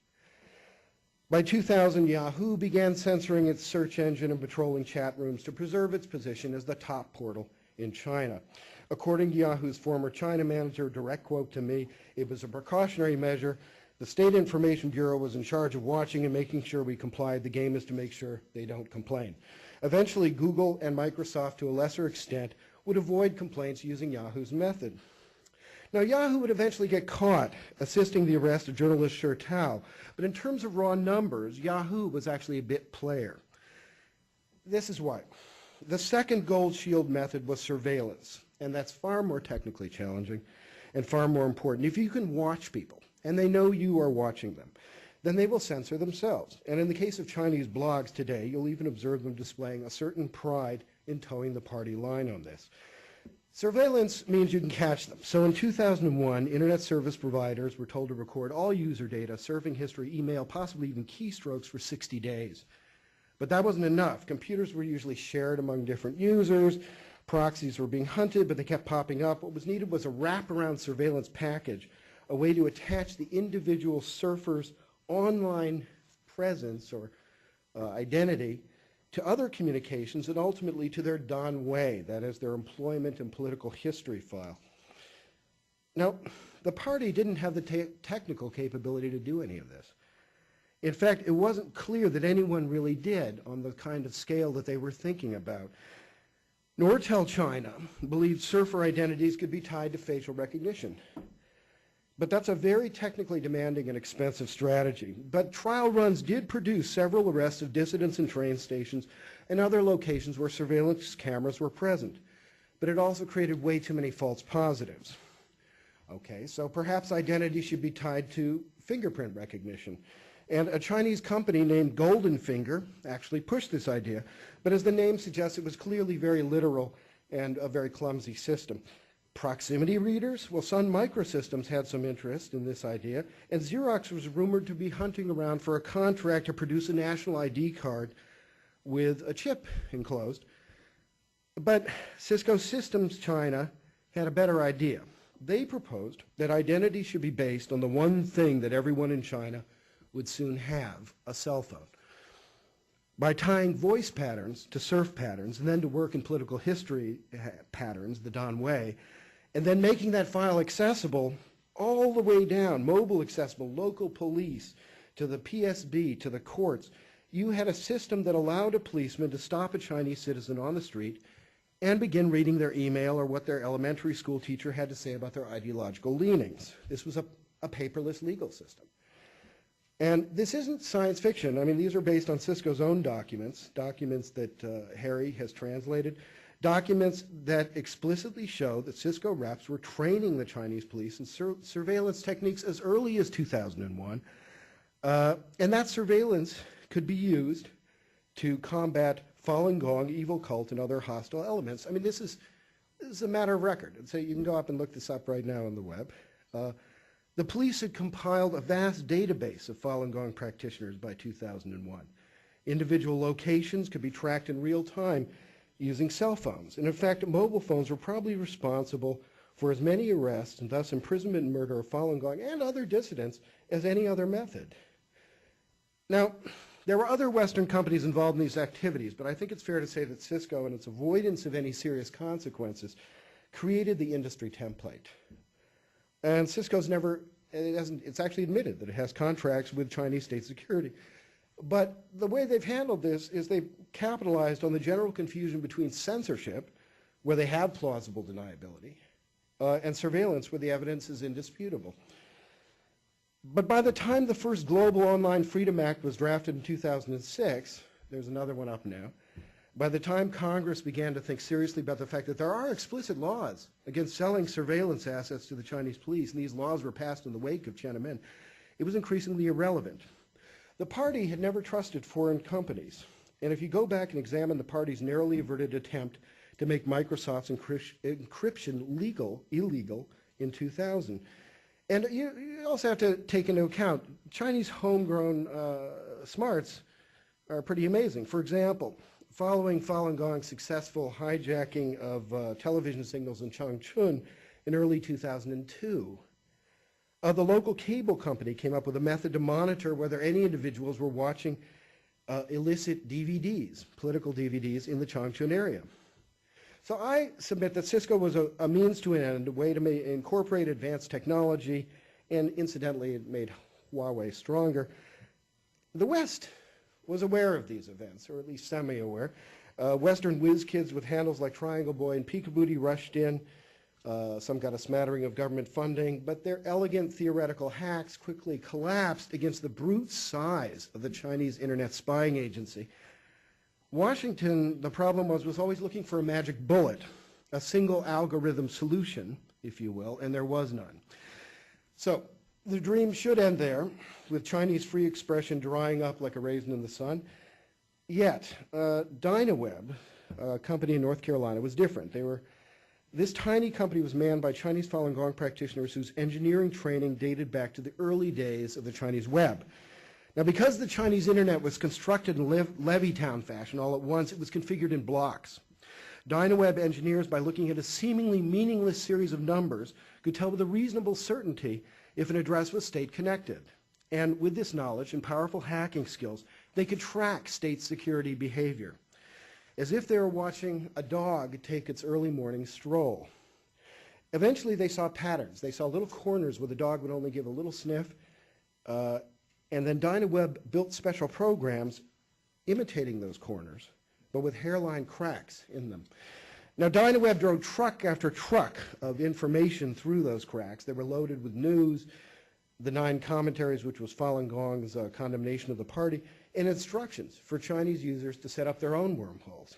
By 2000, Yahoo began censoring its search engine and patrolling chat rooms to preserve its position as the top portal in China. According to Yahoo's former China manager, direct quote to me, it was a precautionary measure. The State Information Bureau was in charge of watching and making sure we complied. The game is to make sure they don't complain. Eventually, Google and Microsoft, to a lesser extent, would avoid complaints using Yahoo's method. Now, Yahoo would eventually get caught assisting the arrest of journalist Sher Tao, but in terms of raw numbers, Yahoo was actually a bit player. This is why. The second gold shield method was surveillance, and that's far more technically challenging and far more important. If you can watch people, and they know you are watching them, then they will censor themselves. And in the case of Chinese blogs today, you'll even observe them displaying a certain pride in towing the party line on this. Surveillance means you can catch them. So in 2001, internet service providers were told to record all user data, surfing history, email, possibly even keystrokes for 60 days. But that wasn't enough. Computers were usually shared among different users. Proxies were being hunted, but they kept popping up. What was needed was a wraparound surveillance package, a way to attach the individual surfer's online presence or identity to other communications and ultimately to their Danwei, that is their employment and political history file. Now, the party didn't have the technical capability to do any of this. In fact, it wasn't clear that anyone really did on the kind of scale that they were thinking about. Nortel China believed surfer identities could be tied to facial recognition. But that's a very technically demanding and expensive strategy. But trial runs did produce several arrests of dissidents in train stations and other locations where surveillance cameras were present. But it also created way too many false positives. Okay, so perhaps identity should be tied to fingerprint recognition. And a Chinese company named Golden Finger actually pushed this idea. But as the name suggests, it was clearly very literal and a very clumsy system. Proximity readers? Well, Sun Microsystems had some interest in this idea, and Xerox was rumored to be hunting around for a contract to produce a national ID card with a chip enclosed. But Cisco Systems China had a better idea. They proposed that identity should be based on the one thing that everyone in China would soon have, a cell phone. By tying voice patterns to surf patterns and then to work in political history patterns, the Danwei, and then making that file accessible all the way down, mobile accessible, local police, to the PSB, to the courts, you had a system that allowed a policeman to stop a Chinese citizen on the street and begin reading their email or what their elementary school teacher had to say about their ideological leanings. This was a paperless legal system. And this isn't science fiction. I mean, these are based on Cisco's own documents, documents that Harry has translated, documents that explicitly show that Cisco reps were training the Chinese police in surveillance techniques as early as 2001. And that surveillance could be used to combat Falun Gong, evil cult, and other hostile elements. I mean, this is a matter of record. And so you can go up and look this up right now on the web. The police had compiled a vast database of Falun Gong practitioners by 2001. Individual locations could be tracked in real time using cell phones. And in fact, mobile phones were probably responsible for as many arrests and thus imprisonment and murder of Falun Gong and other dissidents as any other method. Now, there were other Western companies involved in these activities, but I think it's fair to say that Cisco, in its avoidance of any serious consequences, created the industry template. And Cisco's it's actually admitted that it has contracts with Chinese state security. But the way they've handled this is they've capitalized on the general confusion between censorship, where they have plausible deniability, and surveillance, where the evidence is indisputable. But by the time the first Global Online Freedom Act was drafted in 2006, there's another one up now, By the time Congress began to think seriously about the fact that there are explicit laws against selling surveillance assets to the Chinese police, and these laws were passed in the wake of Tiananmen, it was increasingly irrelevant. The party had never trusted foreign companies, and if you go back and examine the party's narrowly averted attempt to make Microsoft's encryption illegal in 2000. And you also have to take into account Chinese homegrown smarts are pretty amazing. For example, following Falun Gong's successful hijacking of television signals in Changchun in early 2002, the local cable company came up with a method to monitor whether any individuals were watching illicit DVDs, political DVDs, in the Changchun area. So I submit that Cisco was a means to an end, a way to incorporate advanced technology, and incidentally, it made Huawei stronger. The West was aware of these events, or at least semi-aware. Western whiz kids with handles like Triangle Boy and Peekabooty rushed in. Some got a smattering of government funding, but their elegant theoretical hacks quickly collapsed against the brute size of the Chinese Internet spying agency. Washington, the problem was always looking for a magic bullet, a single algorithm solution, if you will, and there was none. So the dream should end there, with Chinese free expression drying up like a raisin in the sun. Yet, Dynaweb, a company in North Carolina, was different. This tiny company was manned by Chinese Falun Gong practitioners whose engineering training dated back to the early days of the Chinese web. Now, because the Chinese Internet was constructed in Levittown fashion all at once, it was configured in blocks. Dynaweb engineers, by looking at a seemingly meaningless series of numbers, could tell with a reasonable certainty if an address was state-connected. And with this knowledge and powerful hacking skills, they could track state security behavior, as if they were watching a dog take its early morning stroll. Eventually, they saw patterns. They saw little corners where the dog would only give a little sniff, and then Dynaweb built special programs imitating those corners, but with hairline cracks in them. Now, Dynaweb drove truck after truck of information through those cracks. They were loaded with news, the 9 commentaries, which was Falun Gong's condemnation of the party, and instructions for Chinese users to set up their own wormholes.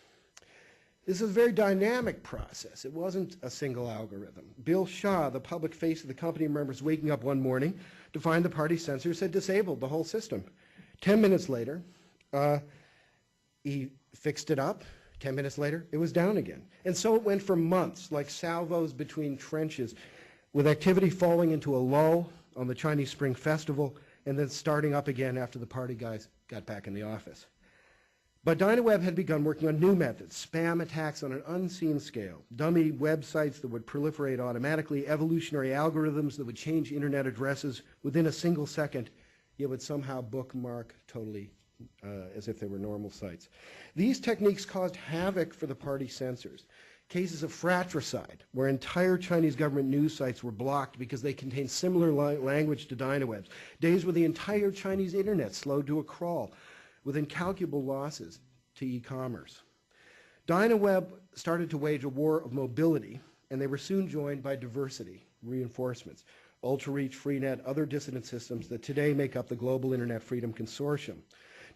This is a very dynamic process. It wasn't a single algorithm. Bill Shaw, the public face of the company, remembers waking up one morning to find the party censors had disabled the whole system. 10 minutes later, he fixed it up. 10 minutes later, it was down again. And so it went for months, like salvos between trenches, with activity falling into a lull on the Chinese Spring Festival and then starting up again after the party guys got back in the office. But Dynaweb had begun working on new methods, spam attacks on an unseen scale, dummy websites that would proliferate automatically, evolutionary algorithms that would change internet addresses within a single second, yet would somehow bookmark totally as if they were normal sites. These techniques caused havoc for the party censors. Cases of fratricide, where entire Chinese government news sites were blocked because they contained similar language to Dynaweb's. Days where the entire Chinese internet slowed to a crawl, with incalculable losses to e-commerce. Dynaweb started to wage a war of mobility, and they were soon joined by diversity, reinforcements, UltraReach, Freenet, other dissident systems that today make up the Global Internet Freedom Consortium.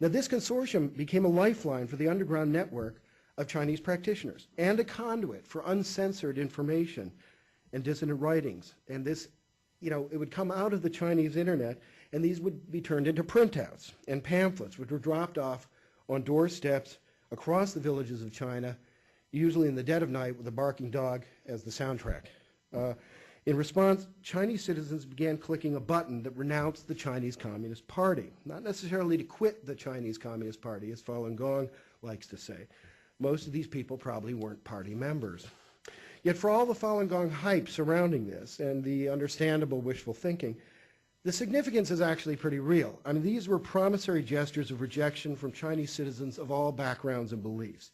Now, this consortium became a lifeline for the underground network of Chinese practitioners and a conduit for uncensored information and dissident writings. And this, it would come out of the Chinese internet, and these would be turned into printouts and pamphlets, which were dropped off on doorsteps across the villages of China, usually in the dead of night with a barking dog as the soundtrack. In response, Chinese citizens began clicking a button that renounced the Chinese Communist Party, not necessarily to quit the Chinese Communist Party, as Falun Gong likes to say. Most of these people probably weren't party members. Yet for all the Falun Gong hype surrounding this and the understandable wishful thinking, the significance is actually pretty real. I mean, these were promissory gestures of rejection from Chinese citizens of all backgrounds and beliefs.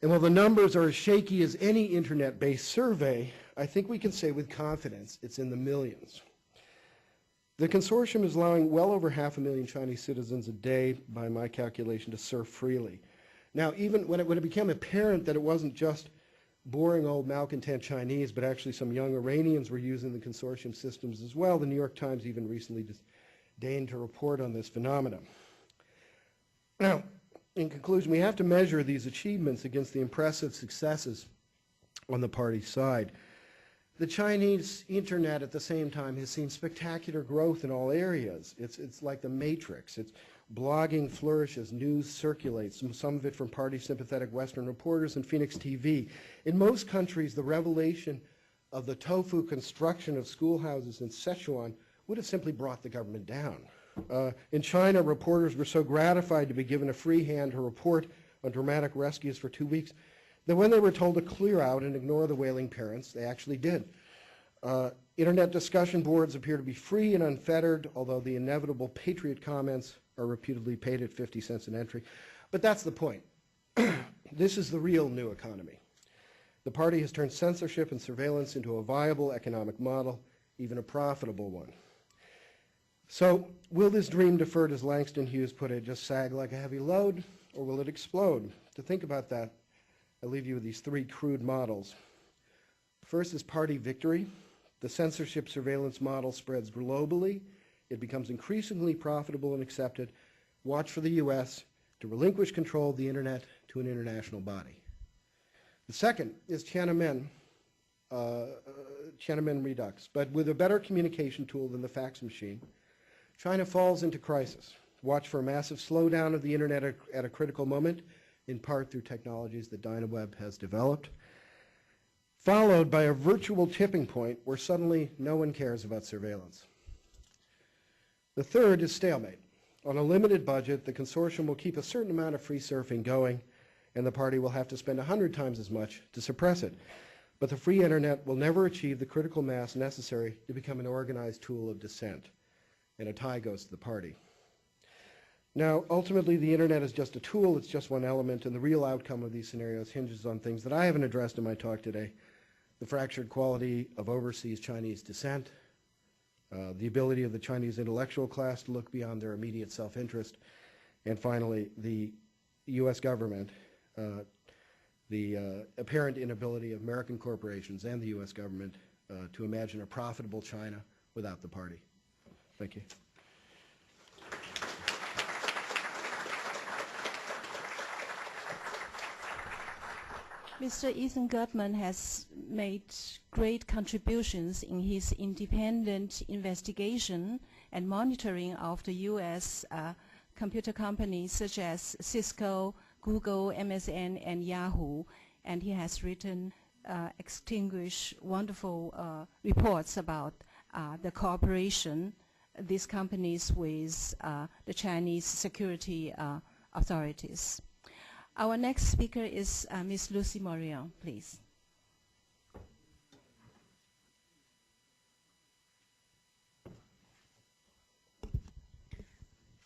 And while the numbers are as shaky as any internet-based survey, I think we can say with confidence it's in the millions. The consortium is allowing well over 500,000 Chinese citizens a day, by my calculation, to surf freely. Now, even when it became apparent that it wasn't just boring old malcontent Chinese, but actually some young Iranians were using the consortium systems as well, the New York Times even recently deigned to report on this phenomenon. Now, in conclusion, we have to measure these achievements against the impressive successes on the party side. The Chinese internet at the same time has seen spectacular growth in all areas. It's like the matrix. It's blogging flourishes, news circulates, some of it from party-sympathetic Western reporters and Phoenix TV. In most countries, the revelation of the tofu construction of schoolhouses in Sichuan would have simply brought the government down. In China, reporters were so gratified to be given a free hand to report on dramatic rescues for 2 weeks that when they were told to clear out and ignore the wailing parents, they actually did. Internet discussion boards appear to be free and unfettered, although the inevitable patriot comments are reputedly paid at 50 cents an entry. But that's the point. This is the real new economy. The party has turned censorship and surveillance into a viable economic model, even a profitable one. So will this dream, deferred as Langston Hughes put it, just sag like a heavy load, or will it explode? To think about that, I leave you with these three crude models. First is party victory. The censorship surveillance model spreads globally. It becomes increasingly profitable and accepted. Watch for the U.S. to relinquish control of the internet to an international body. The second is Tiananmen Redux, but with a better communication tool than the fax machine. China falls into crisis. Watch for a massive slowdown of the internet at a critical moment, in part through technologies that DynaWeb has developed, followed by a virtual tipping point where suddenly no one cares about surveillance. The third is stalemate. On a limited budget, the consortium will keep a certain amount of free surfing going, and the party will have to spend 100 times as much to suppress it. But the free internet will never achieve the critical mass necessary to become an organized tool of dissent, and a tie goes to the party. Now, ultimately, the internet is just a tool, it's just one element, and the real outcome of these scenarios hinges on things that I haven't addressed in my talk today: the fractured quality of overseas Chinese dissent, the ability of the Chinese intellectual class to look beyond their immediate self-interest, and finally, the U.S. government, the apparent inability of American corporations and the U.S. government to imagine a profitable China without the party. Thank you. Mr. Ethan Gutman has made great contributions in his independent investigation and monitoring of the U.S. Computer companies such as Cisco, Google, MSN, and Yahoo, and he has written extinguished wonderful reports about the cooperation these companies with the Chinese security authorities. Our next speaker is Ms. Lucy Morion, please.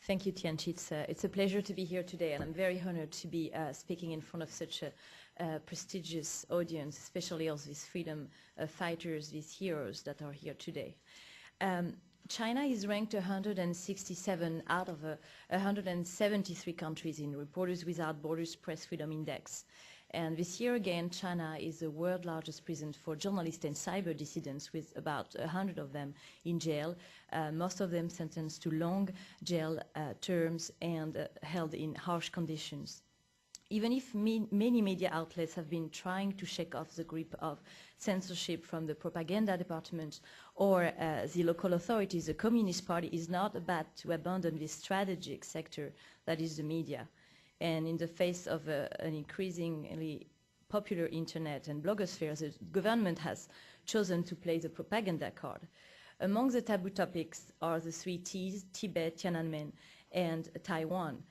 Thank you, Tianchi. It's a pleasure to be here today, and I'm very honored to be speaking in front of such a prestigious audience, especially all these freedom fighters, these heroes that are here today. China is ranked 167 out of 173 countries in Reporters Without Borders Press Freedom Index. And this year again, China is the world's largest prison for journalists and cyber dissidents, with about 100 of them in jail, most of them sentenced to long jail terms and held in harsh conditions. Even if many media outlets have been trying to shake off the grip of censorship from the propaganda department or the local authorities, the Communist Party is not about to abandon this strategic sector that is the media. And in the face of an increasingly popular internet and blogosphere, the government has chosen to play the propaganda card. Among the taboo topics are the three T's: Tibet, Tiananmen, and Taiwan.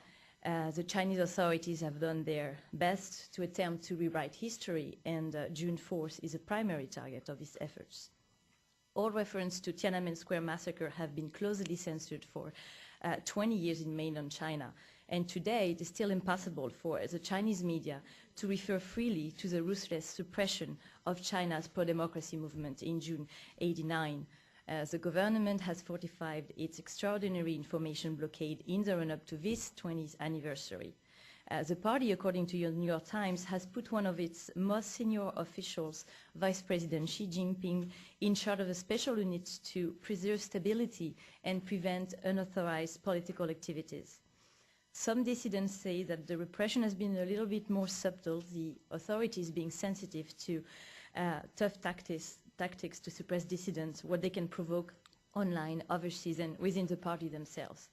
The Chinese authorities have done their best to attempt to rewrite history, and June 4th is a primary target of these efforts. All reference to Tiananmen Square massacre have been closely censored for 20 years in mainland China, and today it is still impossible for the Chinese media to refer freely to the ruthless suppression of China's pro-democracy movement in June '89. The government has fortified its extraordinary information blockade in the run-up to this 20th anniversary. The party, according to New York Times, has put one of its most senior officials, Vice President Xi Jinping, in charge of a special unit to preserve stability and prevent unauthorized political activities. Some dissidents say that the repression has been a little bit more subtle, the authorities being sensitive to tough tactics to suppress dissidents, what they can provoke online, overseas, and within the party themselves.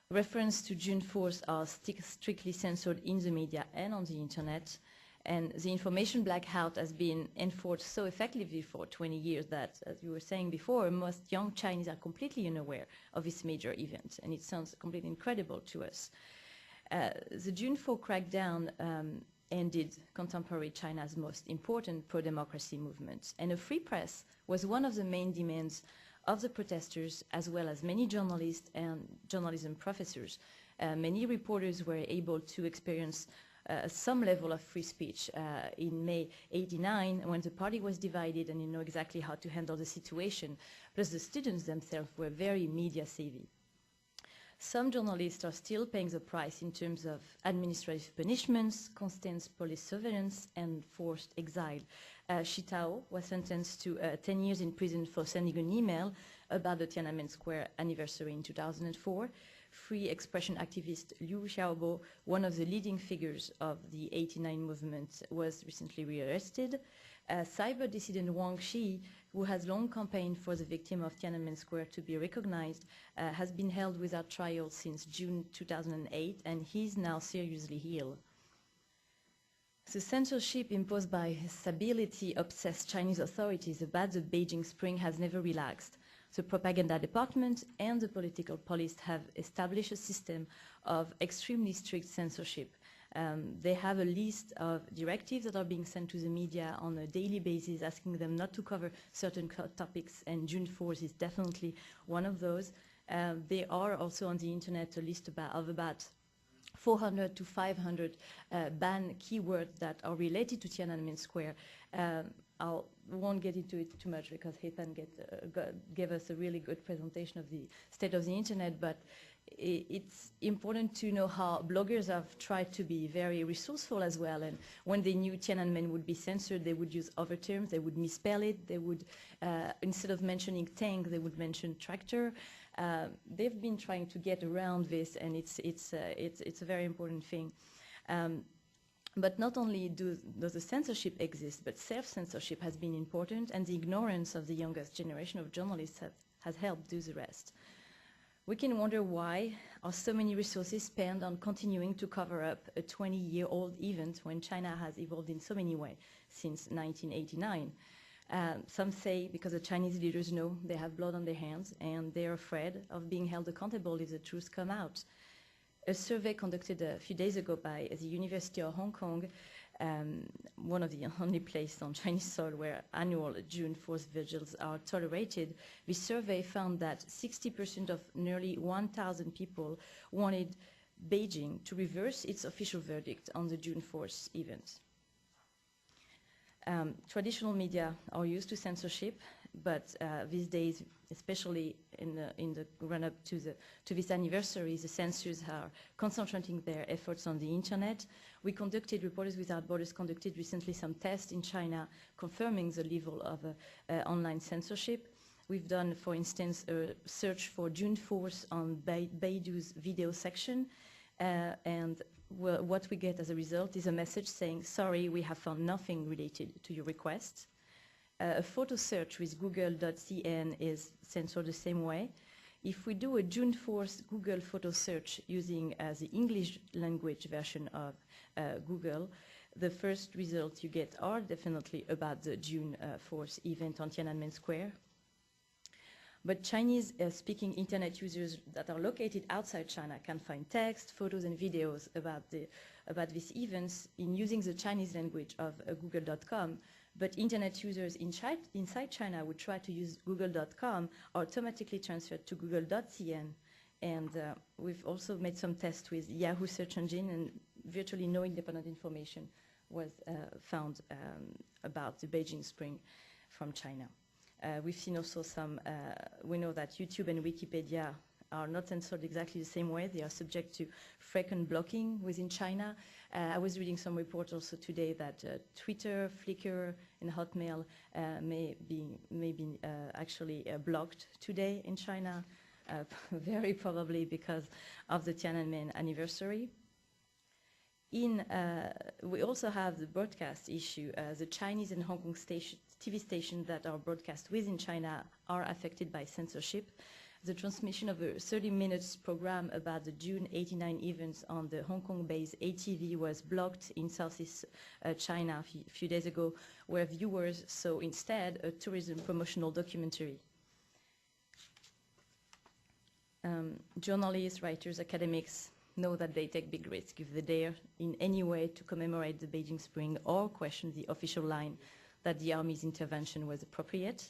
Reference to June 4th are strictly censored in the media and on the internet, and the information blackout has been enforced so effectively for 20 years that, as you were saying before, most young Chinese are completely unaware of this major event, and it sounds completely incredible to us. The June 4 crackdown ended contemporary China's most important pro-democracy movement, and a free press was one of the main demands of the protesters, as well as many journalists and journalism professors. Many reporters were able to experience some level of free speech in May '89 when the party was divided and you know exactly how to handle the situation. Plus the students themselves were very media savvy. Some journalists are still paying the price in terms of administrative punishments, constant police surveillance, and forced exile. Shi Tao was sentenced to 10 years in prison for sending an email about the Tianamen Square anniversary in 2004. Free expression activist Liu Xiaobo, one of the leading figures of the '89 movement, was recently rearrested. Cyber dissident Wang Shi, who has long campaigned for the victim of Tiananmen Square to be recognized, has been held without trial since June 2008, and he's now seriously ill. The censorship imposed by stability-obsessed Chinese authorities about the Beijing Spring has never relaxed. The propaganda department and the political police have established a system of extremely strict censorship. They have a list of directives that are being sent to the media on a daily basis, asking them not to cover certain topics, and June 4th is definitely one of those. There are also on the internet a list of about 400 to 500 banned keywords that are related to Tiananmen Square. I won't get into it too much because Ethan gave us a really good presentation of the state of the internet, but it's important to know how bloggers have tried to be very resourceful as well, and when they knew Tiananmen would be censored, they would use other terms, they would misspell it, they would, instead of mentioning tank, they would mention tractor. They've been trying to get around this, and it's a very important thing. But not only does the censorship exist, but self-censorship has been important, and the ignorance of the youngest generation of journalists has helped do the rest. We can wonder why are so many resources spent on continuing to cover up a 20-year-old event when China has evolved in so many ways since 1989. Some say because the Chinese leaders know they have blood on their hands and they're afraid of being held accountable if the truth comes out. A survey conducted a few days ago by the University of Hong Kong, one of the only places on Chinese soil where annual June 4th vigils are tolerated, this survey found that 60% of nearly 1,000 people wanted Beijing to reverse its official verdict on the June 4th event. Traditional media are used to censorship, but these days, especially in the run-up to this anniversary, the censors are concentrating their efforts on the internet. Reporters Without Borders conducted recently some tests in China confirming the level of online censorship. We've done, for instance, a search for June 4th on Baidu's video section, and what we get as a result is a message saying, sorry, we have found nothing related to your request. A photo search with google.cn is censored the same way. If we do a June 4th Google photo search using the English language version of Google, the first results you get are definitely about the June 4th event on Tiananmen Square. But Chinese-speaking internet users that are located outside China can find text, photos, and videos about these events in using the Chinese language of google.com. But internet users inside China would try to use google.com are automatically transferred to google.cn. And we've also made some tests with Yahoo search engine, and virtually no independent information was found about the Beijing Spring from China. We've seen also we know that YouTube and Wikipedia are not censored exactly the same way. They are subject to frequent blocking within China. I was reading some reports also today that Twitter, Flickr, and Hotmail may be actually blocked today in China. very probably because of the Tiananmen anniversary. We also have the broadcast issue. The Chinese and Hong Kong TV stations that are broadcast within China are affected by censorship. The transmission of a 30-minute program about the June 89 events on the Hong Kong-based ATV was blocked in Southeast China a few days ago, where viewers saw instead a tourism promotional documentary. Journalists, writers, academics know that they take big risks if they dare in any way to commemorate the Beijing Spring or question the official line that the army's intervention was appropriate.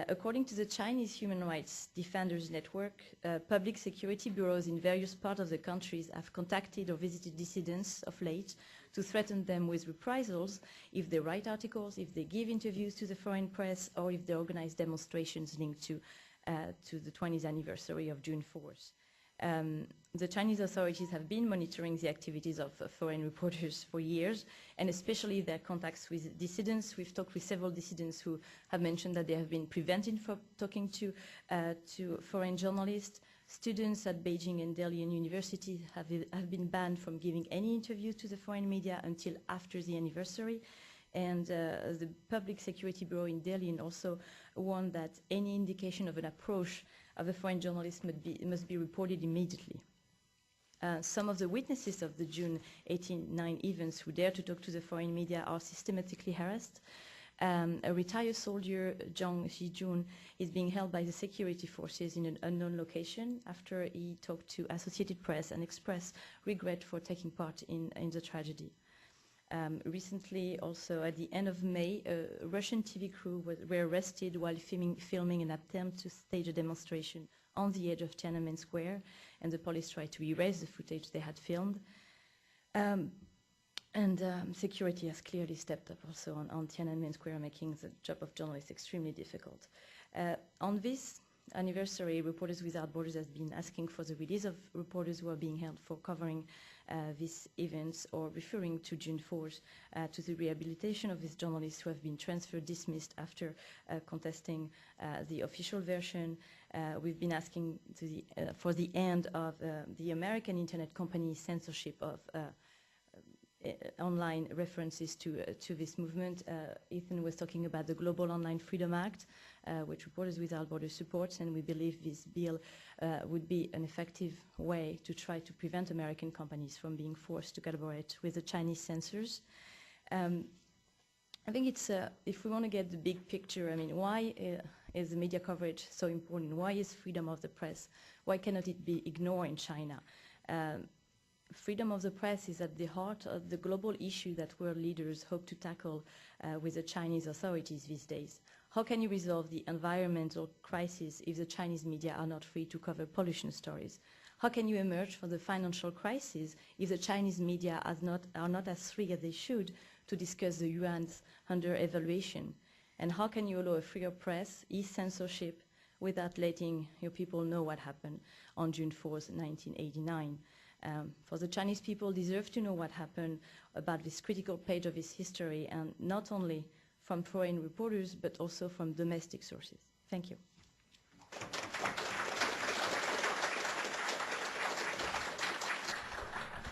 According to the Chinese Human Rights Defenders Network, public security bureaus in various parts of the countries have contacted or visited dissidents of late to threaten them with reprisals if they write articles, if they give interviews to the foreign press, or if they organize demonstrations linked to the 20th anniversary of June 4th. The Chinese authorities have been monitoring the activities of foreign reporters for years, and especially their contacts with dissidents. We've talked with several dissidents who have mentioned that they have been prevented from talking to foreign journalists. Students at Beijing and Delhi University have been banned from giving any interviews to the foreign media until after the anniversary. And the Public Security Bureau in Delhi also warned that any indication of an approach of a foreign journalist must be reported immediately. Some of the witnesses of the June 89 events who dare to talk to the foreign media are systematically harassed. A retired soldier, Zhang Xijun, is being held by the security forces in an unknown location after he talked to Associated Press and expressed regret for taking part in the tragedy. Recently, also at the end of May, a Russian TV crew were arrested while filming an attempt to stage a demonstration on the edge of Tianamen Square, and the police tried to erase the footage they had filmed. Security has clearly stepped up also on Tiananmen Square, making the job of journalists extremely difficult. On this anniversary, Reporters Without Borders has been asking for the release of reporters who are being held for covering these events or referring to June 4th, to the rehabilitation of these journalists who have been transferred, dismissed after contesting the official version. We've been asking for the end of the American internet company's censorship of online references to this movement. Ethan was talking about the Global Online Freedom Act, which Reporters Without Borders supports, and we believe this bill would be an effective way to try to prevent American companies from being forced to collaborate with the Chinese censors. I think it's, if we want to get the big picture, I mean, why is the media coverage so important? Why is freedom of the press? Why cannot it be ignored in China? Freedom of the press is at the heart of the global issue that world leaders hope to tackle with the Chinese authorities these days. How can you resolve the environmental crisis if the Chinese media are not free to cover pollution stories? How can you emerge from the financial crisis if the Chinese media are not as free as they should to discuss the yuan's under evaluation? And how can you allow a freer press, ease censorship, without letting your people know what happened on June 4th, 1989? For the Chinese people deserve to know what happened about this critical page of its history, and not only from foreign reporters, but also from domestic sources. Thank you.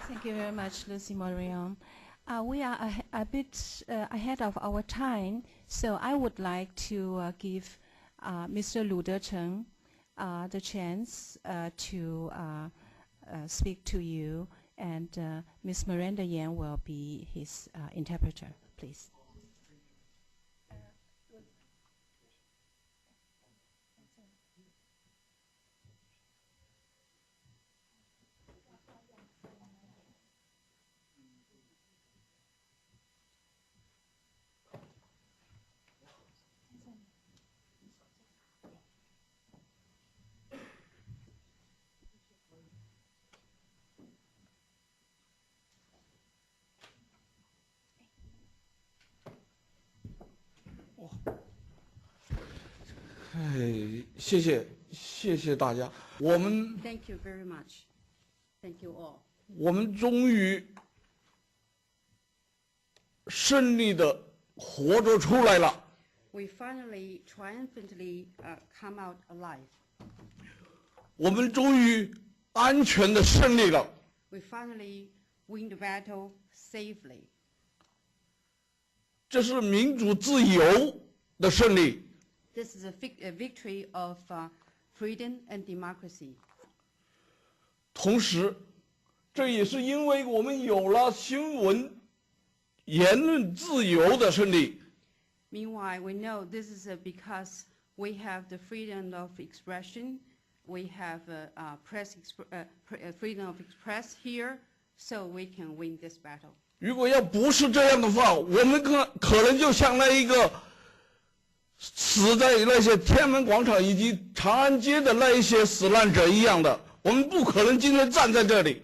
Thank you very much, Lucy Marion. We are a bit ahead of our time, so I would like to give Mr. Lu Decheng the chance to speak to you, and Ms. Miranda Yan will be his interpreter, please.谢谢大家，我们 Thank you very much. Thank you all. 我们终于顺利的活着出来了。 We finally triumphantly come out alive. 我们终于安全的胜利了。 We finally win the battle safely. 这是民主自由的胜利。 This is a victory of freedom and democracy. 同时，这也是因为我们有了新闻言论自由的胜利。 Meanwhile, we know this is because we have the freedom of expression. We have freedom of express here, so we can win this battle. 如果要不是这样的话，我们可能就像那一个死在那些天安门广场以及长安街的那一些死难者一样的，我们不可能今天站在这里。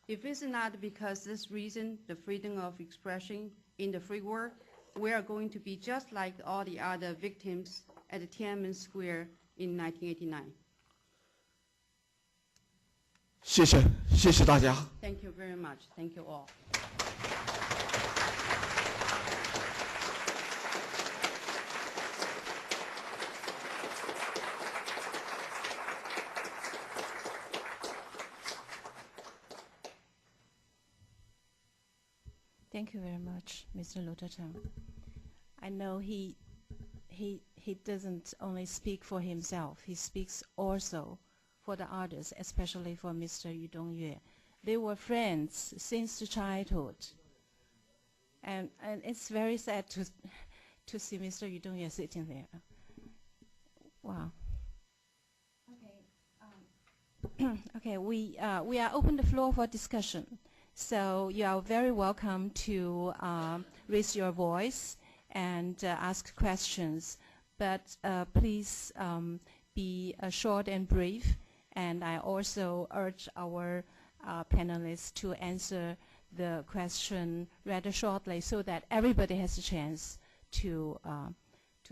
If it's not because this reason, the freedom of expression in the free world, we are going to be just like all the other victims at the Tiananmen Square in 1989. 谢谢，谢谢大家。 Thank you very much. Thank you all. Thank you very much, Mr. Luterton. I know he doesn't only speak for himself. He speaks also for the others, especially for Mr. Yu Dongyue. They were friends since childhood. And it's very sad to see Mr. Yu Dongyue sitting there. Wow. Okay, okay, we are open the floor for discussion. So you are very welcome to raise your voice and ask questions. But please be short and brief. And I also urge our panelists to answer the question rather shortly so that everybody has a chance to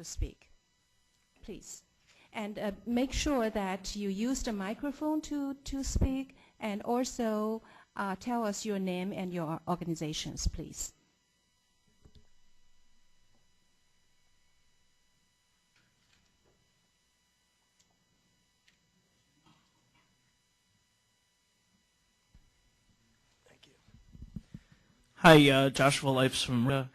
speak. Please. And make sure that you use the microphone to speak, and also tell us your name and your organizations, please. Hi, Joshua Lipes from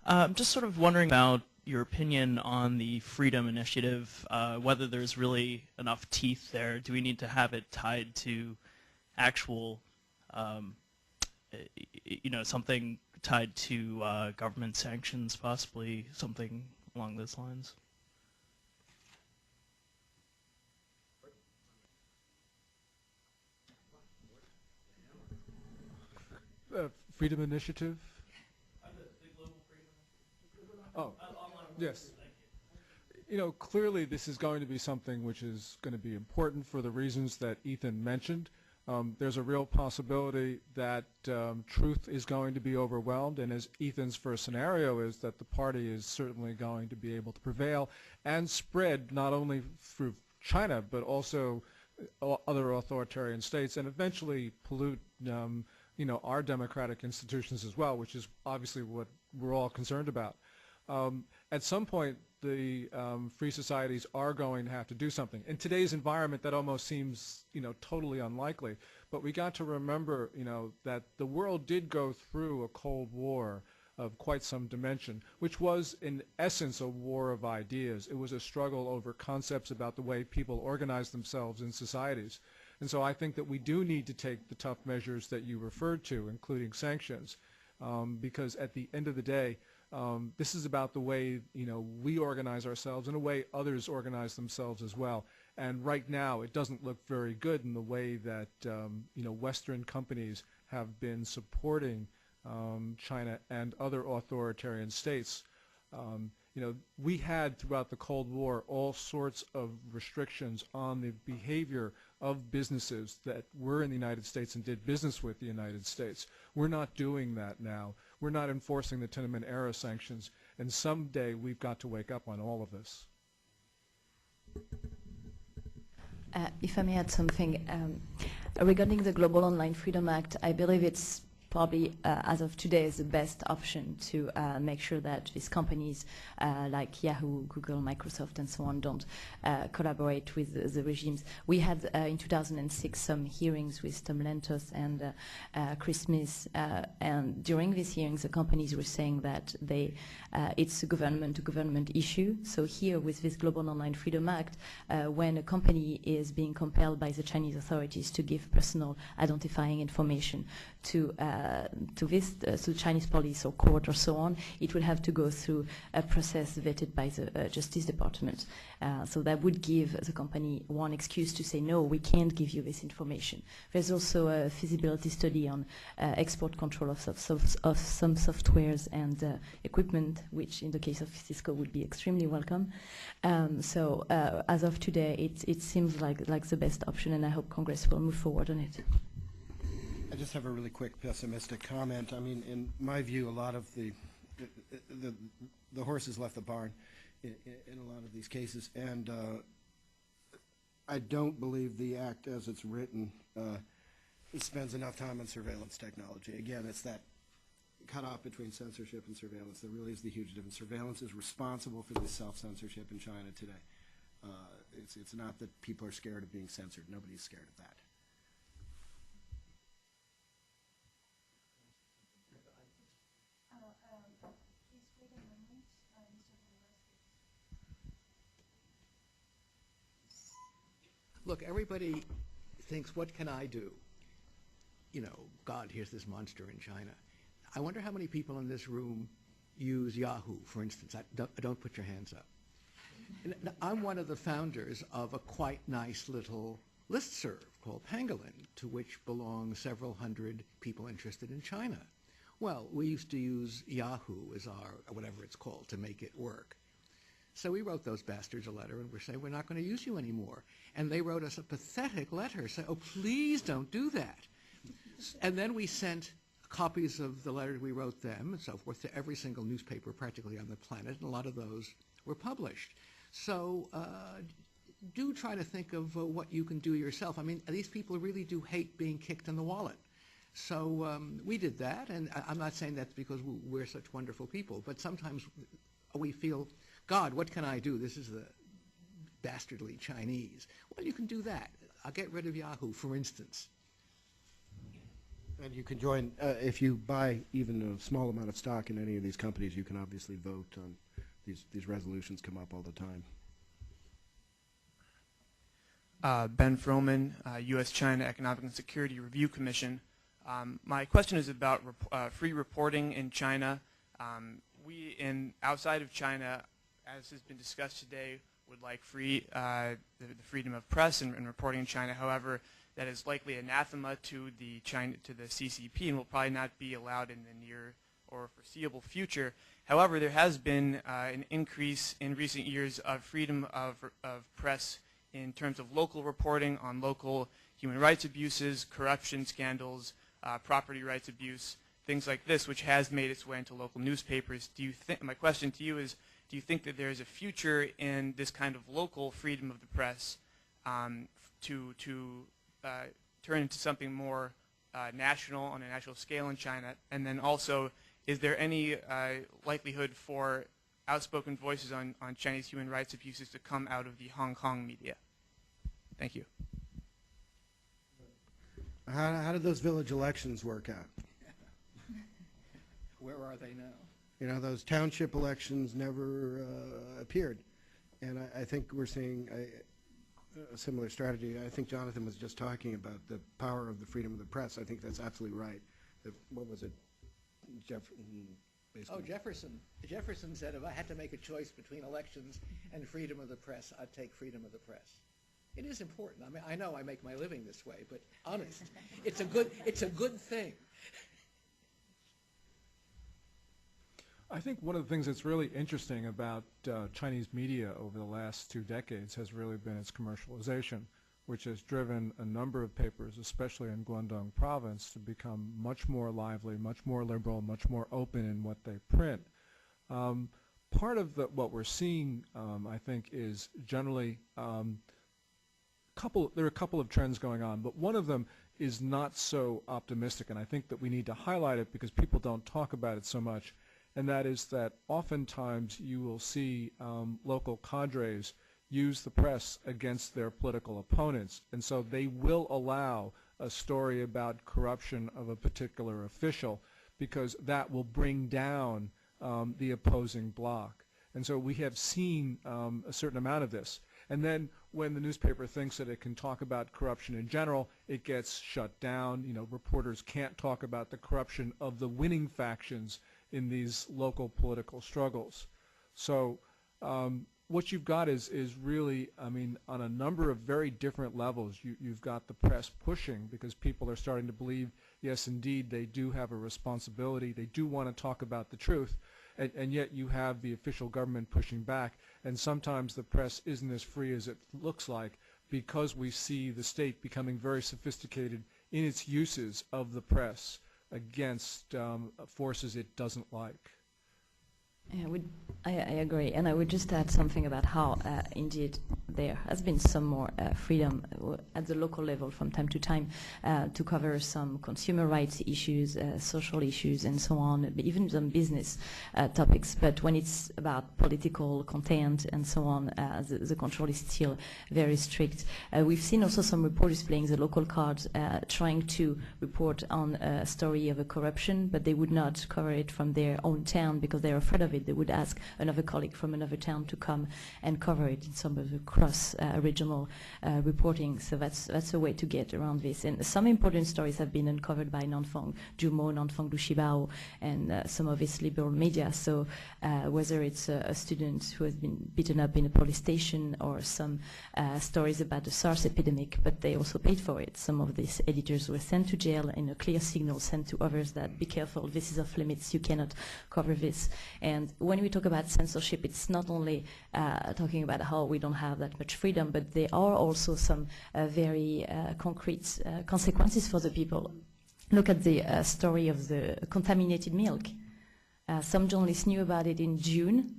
I'm just sort of wondering about your opinion on the Freedom Initiative, whether there's really enough teeth there. Do we need to have it tied to actual, something tied to government sanctions, possibly something along those lines? Freedom Initiative? Oh, yes. You know, clearly this is going to be something which is going to be important for the reasons that Ethan mentioned. There's a real possibility that truth is going to be overwhelmed, and as Ethan's first scenario is that the party is certainly going to be able to prevail and spread not only through China but also other authoritarian states, and eventually pollute our democratic institutions as well, which is obviously what we're all concerned about. At some point, the free societies are going to have to do something. In today's environment, that almost seems, totally unlikely. But we got to remember, that the world did go through a Cold War of quite some dimension, which was, in essence, a war of ideas. It was a struggle over concepts about the way people organize themselves in societies. And so I think that we do need to take the tough measures that you referred to, including sanctions, because at the end of the day, this is about the way, we organize ourselves and the way others organize themselves as well. And right now, it doesn't look very good in the way that, Western companies have been supporting China and other authoritarian states. We had throughout the Cold War all sorts of restrictions on the behavior of businesses that were in the United States and did business with the United States. We're not doing that now. We're not enforcing the Tiananmen era sanctions, and someday we've got to wake up on all of this. If I may add something, regarding the Global Online Freedom Act, I believe it's probably, as of today, is the best option to make sure that these companies like Yahoo, Google, Microsoft, and so on don't collaborate with the regimes. We had in 2006 some hearings with Tom Lantos and Chris Smith, and during these hearings, the companies were saying that it's a government-to-government issue. So here, with this Global Online Freedom Act, when a company is being compelled by the Chinese authorities to give personal identifying information to the Chinese police or court or so on, it will have to go through a process vetted by the Justice Department. So that would give the company one excuse to say, no, we can't give you this information. There's also a feasibility study on export control of some softwares and equipment, which in the case of Cisco would be extremely welcome. So as of today, it seems like the best option, and I hope Congress will move forward on it. I just have a really quick pessimistic comment. I mean, in my view, a lot of the horse has left the barn in a lot of these cases, and I don't believe the act as it's written spends enough time on surveillance technology. Again, it's that cutoff between censorship and surveillance that really is the huge difference. Surveillance is responsible for the self-censorship in China today. It's not that people are scared of being censored. Nobody's scared of that. Look, everybody thinks, what can I do? You know, God, here's this monster in China. I wonder how many people in this room use Yahoo, for instance. Don't put your hands up. I'm one of the founders of a quite nice little listserv called Pangolin, to which belong several hundred people interested in China. Well, we used to use Yahoo as our, whatever it's called, to make it work. So we wrote those bastards a letter, and we're saying, we're not going to use you anymore. And they wrote us a pathetic letter saying, oh, please don't do that. And then we sent copies of the letter we wrote them and so forth to every single newspaper practically on the planet, and a lot of those were published. So do try to think of what you can do yourself. I mean, these people really do hate being kicked in the wallet. So we did that, and I'm not saying that's because we're such wonderful people, but sometimes we feel, God, what can I do? This is the dastardly Chinese. Well, you can do that. I'll get rid of Yahoo, for instance. And you can join, if you buy even a small amount of stock in any of these companies, you can obviously vote on these resolutions come up all the time. Ben Froman, U.S.-China Economic and Security Review Commission. My question is about free reporting in China. We, outside of China, as has been discussed today, would like the freedom of press and reporting in China. However, that is likely anathema to the CCP and will probably not be allowed in the near or foreseeable future. However, there has been an increase in recent years of freedom of press in terms of local reporting on local human rights abuses, corruption scandals, property rights abuse, things like this, which has made its way into local newspapers. My question to you is, do you think that there is a future in this kind of local freedom of the press to turn into something more national, on a national scale in China? And then also, is there any likelihood for outspoken voices on Chinese human rights abuses to come out of the Hong Kong media? Thank you. How did those village elections work out? Where are they now? You know, those township elections never appeared. And I think we're seeing a similar strategy. I think Jonathan was just talking about the power of the freedom of the press. I think that's absolutely right. What was it? Jefferson. Jefferson said, if I had to make a choice between elections and freedom of the press, I'd take freedom of the press. It is important. I mean, I know I make my living this way, but honest, it's a good thing. I think one of the things that's really interesting about Chinese media over the last 2 decades has really been its commercialization, which has driven a number of papers, especially in Guangdong province, to become much more lively, much more liberal, much more open in what they print. Part of what we're seeing, I think, is generally there are a couple of trends going on, but one of them is not so optimistic, and I think that we need to highlight it because people don't talk about it so much, and that is that oftentimes you will see local cadres use the press against their political opponents, and so they will allow a story about corruption of a particular official because that will bring down the opposing bloc. And so we have seen a certain amount of this. And then when the newspaper thinks that it can talk about corruption in general, it gets shut down. You know, reporters can't talk about the corruption of the winning factions in these local political struggles. So what you've got is really, I mean, on a number of very different levels, you've got the press pushing because people are starting to believe, yes, indeed, they do have a responsibility. They do want to talk about the truth. And yet you have the official government pushing back, and sometimes the press isn't as free as it looks like because we see the state becoming very sophisticated in its uses of the press against forces it doesn't like. Yeah, I agree, and I would just add something about how, indeed, there has been some more freedom at the local level from time to time to cover some consumer rights issues, social issues, and so on, even some business topics. But when it's about political content and so on, the control is still very strict. We've seen also some reporters playing the local cards, trying to report on a story of a corruption, but they would not cover it from their own town because they're afraid of it. They would ask another colleague from another town to come and cover it in some of the cross-regional reporting. So that's a way to get around this. And some important stories have been uncovered by Nanfang Jumo, Nanfang Dushibao, and some of its liberal media. So whether it's a student who has been beaten up in a police station or some stories about the SARS epidemic, but they also paid for it. Some of these editors were sent to jail and a clear signal sent to others that be careful, this is off limits, you cannot cover this. And when we talk about censorship, it's not only talking about how we don't have that much freedom, but there are also some very concrete consequences for the people. Look at the story of the contaminated milk. Some journalists knew about it in June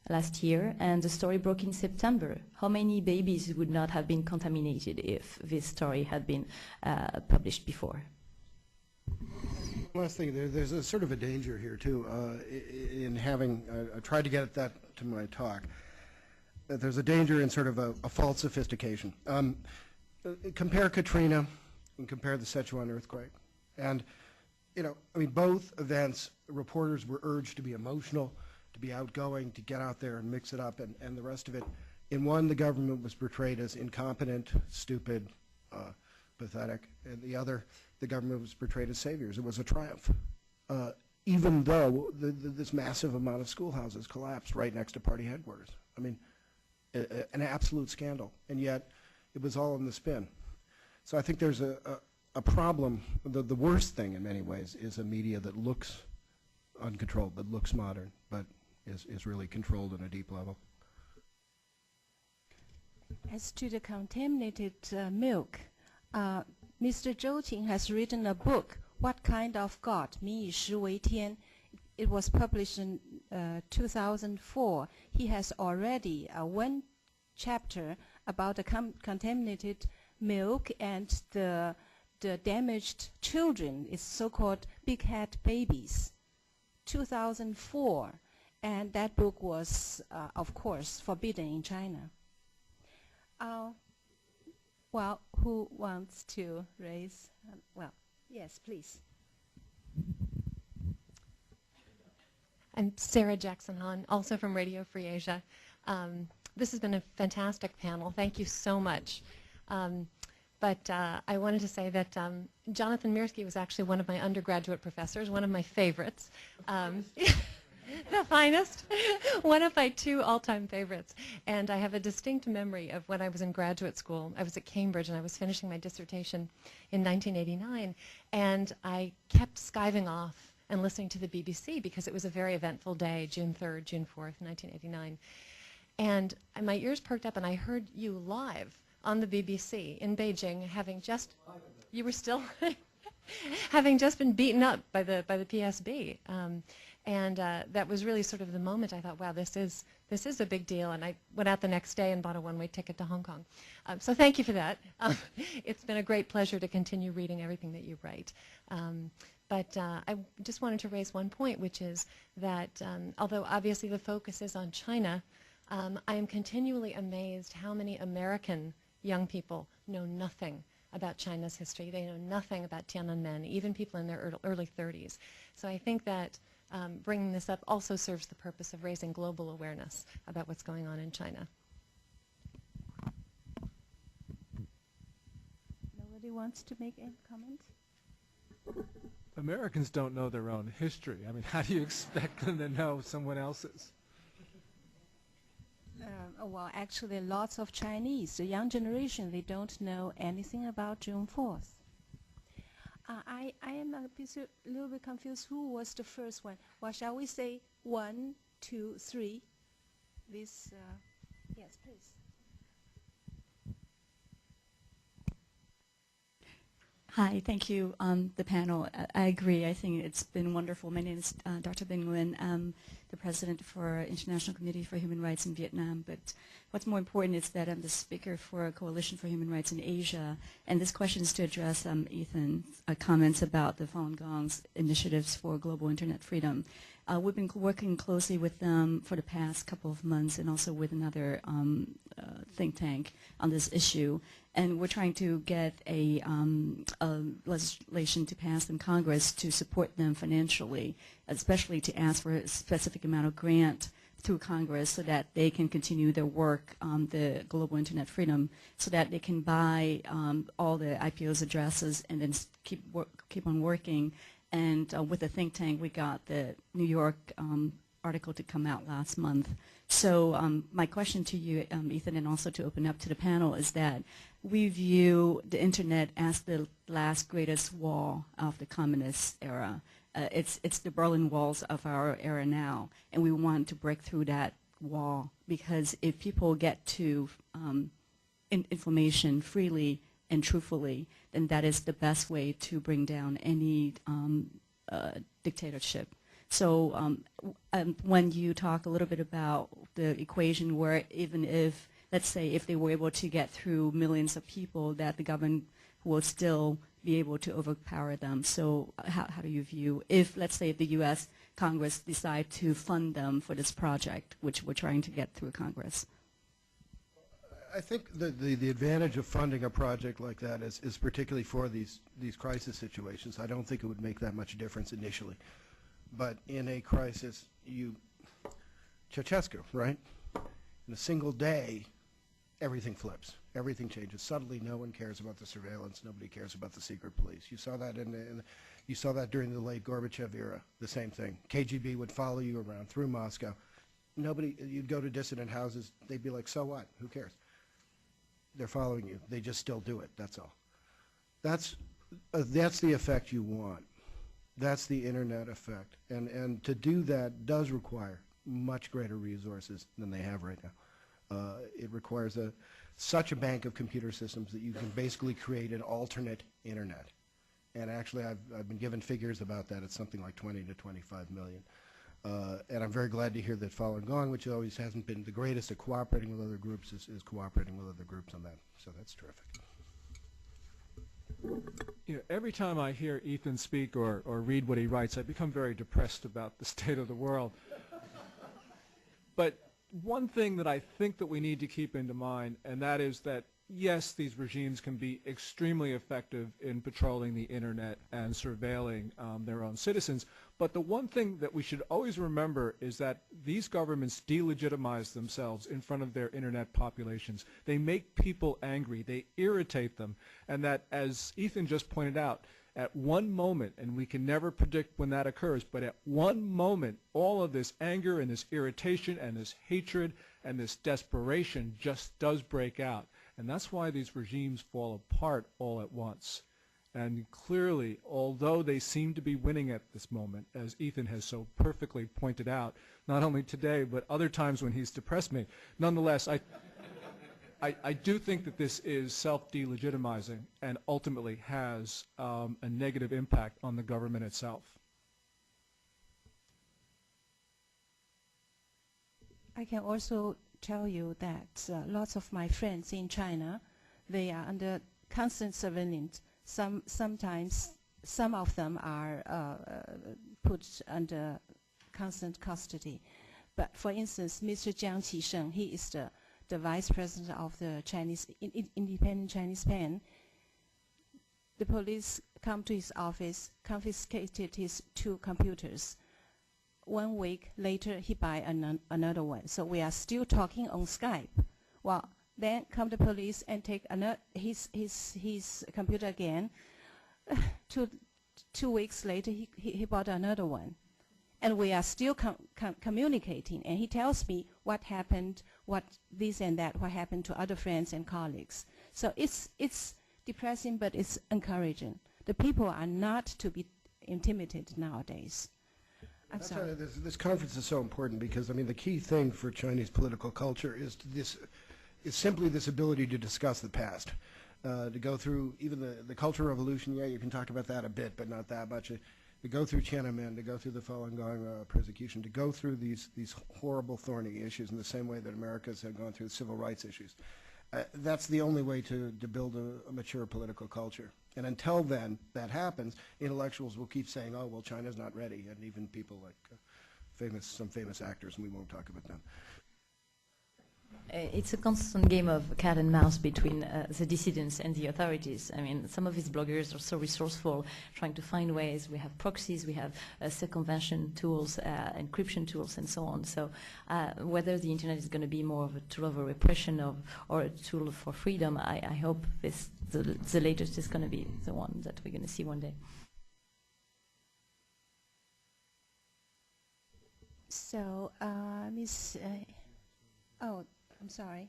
last year, and the story broke in September. How many babies would not have been contaminated if this story had been published before? Last thing, there's a sort of a danger here too in having, I tried to get that to my talk, that there's a danger in sort of a false sophistication. Compare Katrina and compare the Sichuan earthquake. And, you know, I mean, both events, reporters were urged to be emotional, to be outgoing, to get out there and mix it up and the rest of it. In one, the government was portrayed as incompetent, stupid, pathetic. And the other, the government was portrayed as saviors. It was a triumph, even though this massive amount of schoolhouses collapsed right next to party headquarters. I mean, an absolute scandal, and yet it was all in the spin. So I think there's a problem. The worst thing in many ways is a media that looks uncontrolled, that looks modern, but is really controlled on a deep level. As to the contaminated milk, Mr. Zhou Qing has written a book, What Kind of God? 民以食为天. It was published in 2004. He has already one chapter about the contaminated milk and the damaged children. It's so-called big head babies. 2004. And that book was, of course, forbidden in China. Well, who wants to raise? Well, yes, please. I'm Sarah Jackson-Hahn, also from Radio Free Asia. This has been a fantastic panel. Thank you so much. But I wanted to say that Jonathan Mirsky was actually one of my undergraduate professors, one of my favorites. The finest, one of my two all-time favorites. And I have a distinct memory of when I was in graduate school. I was at Cambridge and I was finishing my dissertation in 1989. And I kept skiving off and listening to the BBC because it was a very eventful day, June 3rd, June 4th, 1989. And my ears perked up and I heard you live on the BBC in Beijing, having just, you were still, having just been beaten up by the PSB. And that was really sort of the moment I thought, wow, this is a big deal. And I went out the next day and bought a one-way ticket to Hong Kong. So thank you for that. It's been a great pleasure to continue reading everything that you write. But I just wanted to raise one point, which is that although obviously the focus is on China, I am continually amazed how many American young people know nothing about China's history. They know nothing about Tiananmen, even people in their early 30s. So I think that bringing this up also serves the purpose of raising global awareness about what's going on in China. Nobody wants to make any comment? Americans don't know their own history. I mean, how do you expect them to know someone else's? Well, actually, lots of Chinese, the young generation, they don't know anything about June 4th. I am a little bit confused. Who was the first one? Well, shall we say 1, 2, 3? This, yes, please. Hi, thank you, the panel. I agree. I think it's been wonderful. My name is Dr. Binh Nguyen. I'm the president for International Committee for Human Rights in Vietnam. But what's more important is that I'm the speaker for a coalition for human rights in Asia. And this question is to address Ethan's comments about the Falun Gong's initiatives for global internet freedom. We've been working closely with them for the past couple of months and also with another think tank on this issue. And we're trying to get a legislation to pass in Congress to support them financially, especially to ask for a specific amount of grant through Congress so that they can continue their work on the global internet freedom, so that they can buy all the IPO's addresses and then keep on working. And with the think tank, we got the New York article to come out last month. So my question to you, Ethan, and also to open up to the panel, is that we view the internet as the last greatest wall of the communist era. It's the Berlin Walls of our era now, and we want to break through that wall, because if people get to information freely and truthfully, then that is the best way to bring down any dictatorship. So when you talk a little bit about the equation where even if, let's say, if they were able to get through millions of people, that the government will still be able to overpower them. So how do you view, if, let's say, if the U.S. Congress decide to fund them for this project, which we're trying to get through Congress? I think the advantage of funding a project like that is particularly for these crisis situations. I don't think it would make that much difference initially. But in a crisis, Ceausescu, right? In a single day, everything flips. Everything changes. Suddenly, no one cares about the surveillance. Nobody cares about the secret police. You saw that you saw that during the late Gorbachev era. The same thing. KGB would follow you around through Moscow. You'd go to dissident houses. They'd be like, "So what? Who cares?" They're following you. They just still do it. That's all. That's the effect you want. That's the internet effect. And to do that does require much greater resources than they have right now. It requires such a bank of computer systems that you can basically create an alternate internet. And actually, I've been given figures about that. It's something like 20 to 25 million. And I'm very glad to hear that Falun Gong, which always hasn't been the greatest at cooperating with other groups, is cooperating with other groups on that. So that's terrific. You know, every time I hear Ethan speak or read what he writes, I become very depressed about the state of the world. But one thing that I think that we need to keep into mind, and that is that, yes, these regimes can be extremely effective in patrolling the internet and surveilling their own citizens, but the one thing that we should always remember is that these governments delegitimize themselves in front of their internet populations. They make people angry, they irritate them, and that, as Ethan just pointed out, at one moment, and we can never predict when that occurs, but at one moment, all of this anger and this irritation and this hatred and this desperation just does break out. And that's why these regimes fall apart all at once. And clearly, although they seem to be winning at this moment, as Ethan has so perfectly pointed out, not only today, but other times when he's depressed me, nonetheless, I do think that this is self-delegitimizing and ultimately has a negative impact on the government itself. I can also tell you that lots of my friends in China, they are under constant surveillance. Sometimes some of them are put under constant custody. But for instance, Mr. Jiang Qisheng, he is the vice president of the Independent Chinese Pen. The police come to his office, confiscated his 2 computers. 1 week later, he buy another one. So we are still talking on Skype. Well, then come the police and take his computer again. 2 weeks later, he bought another one. And we are still communicating. And he tells me what happened, what this and that, what happened to other friends and colleagues. So it's depressing, but it's encouraging. The people are not to be intimidated nowadays. I'm sorry. This conference is so important because, I mean, the key thing for Chinese political culture is simply this ability to discuss the past, to go through even the Cultural Revolution. Yeah, you can talk about that a bit, but not that much. To go through Tiananmen, to go through the Falun Gong persecution, to go through these horrible, thorny issues in the same way that America's had gone through civil rights issues. That's the only way to build a mature political culture. And until then, that happens, intellectuals will keep saying, oh, well, China's not ready, and even people like some famous actors, and we won't talk about them. It's a constant game of cat and mouse between the dissidents and the authorities. I mean, some of these bloggers are so resourceful, trying to find ways. We have proxies, we have circumvention tools, encryption tools, and so on. So whether the internet is going to be more of a tool of a repression or a tool for freedom, I hope the latest is going to be the one that we're going to see one day. So, Ms. Oh, I'm sorry.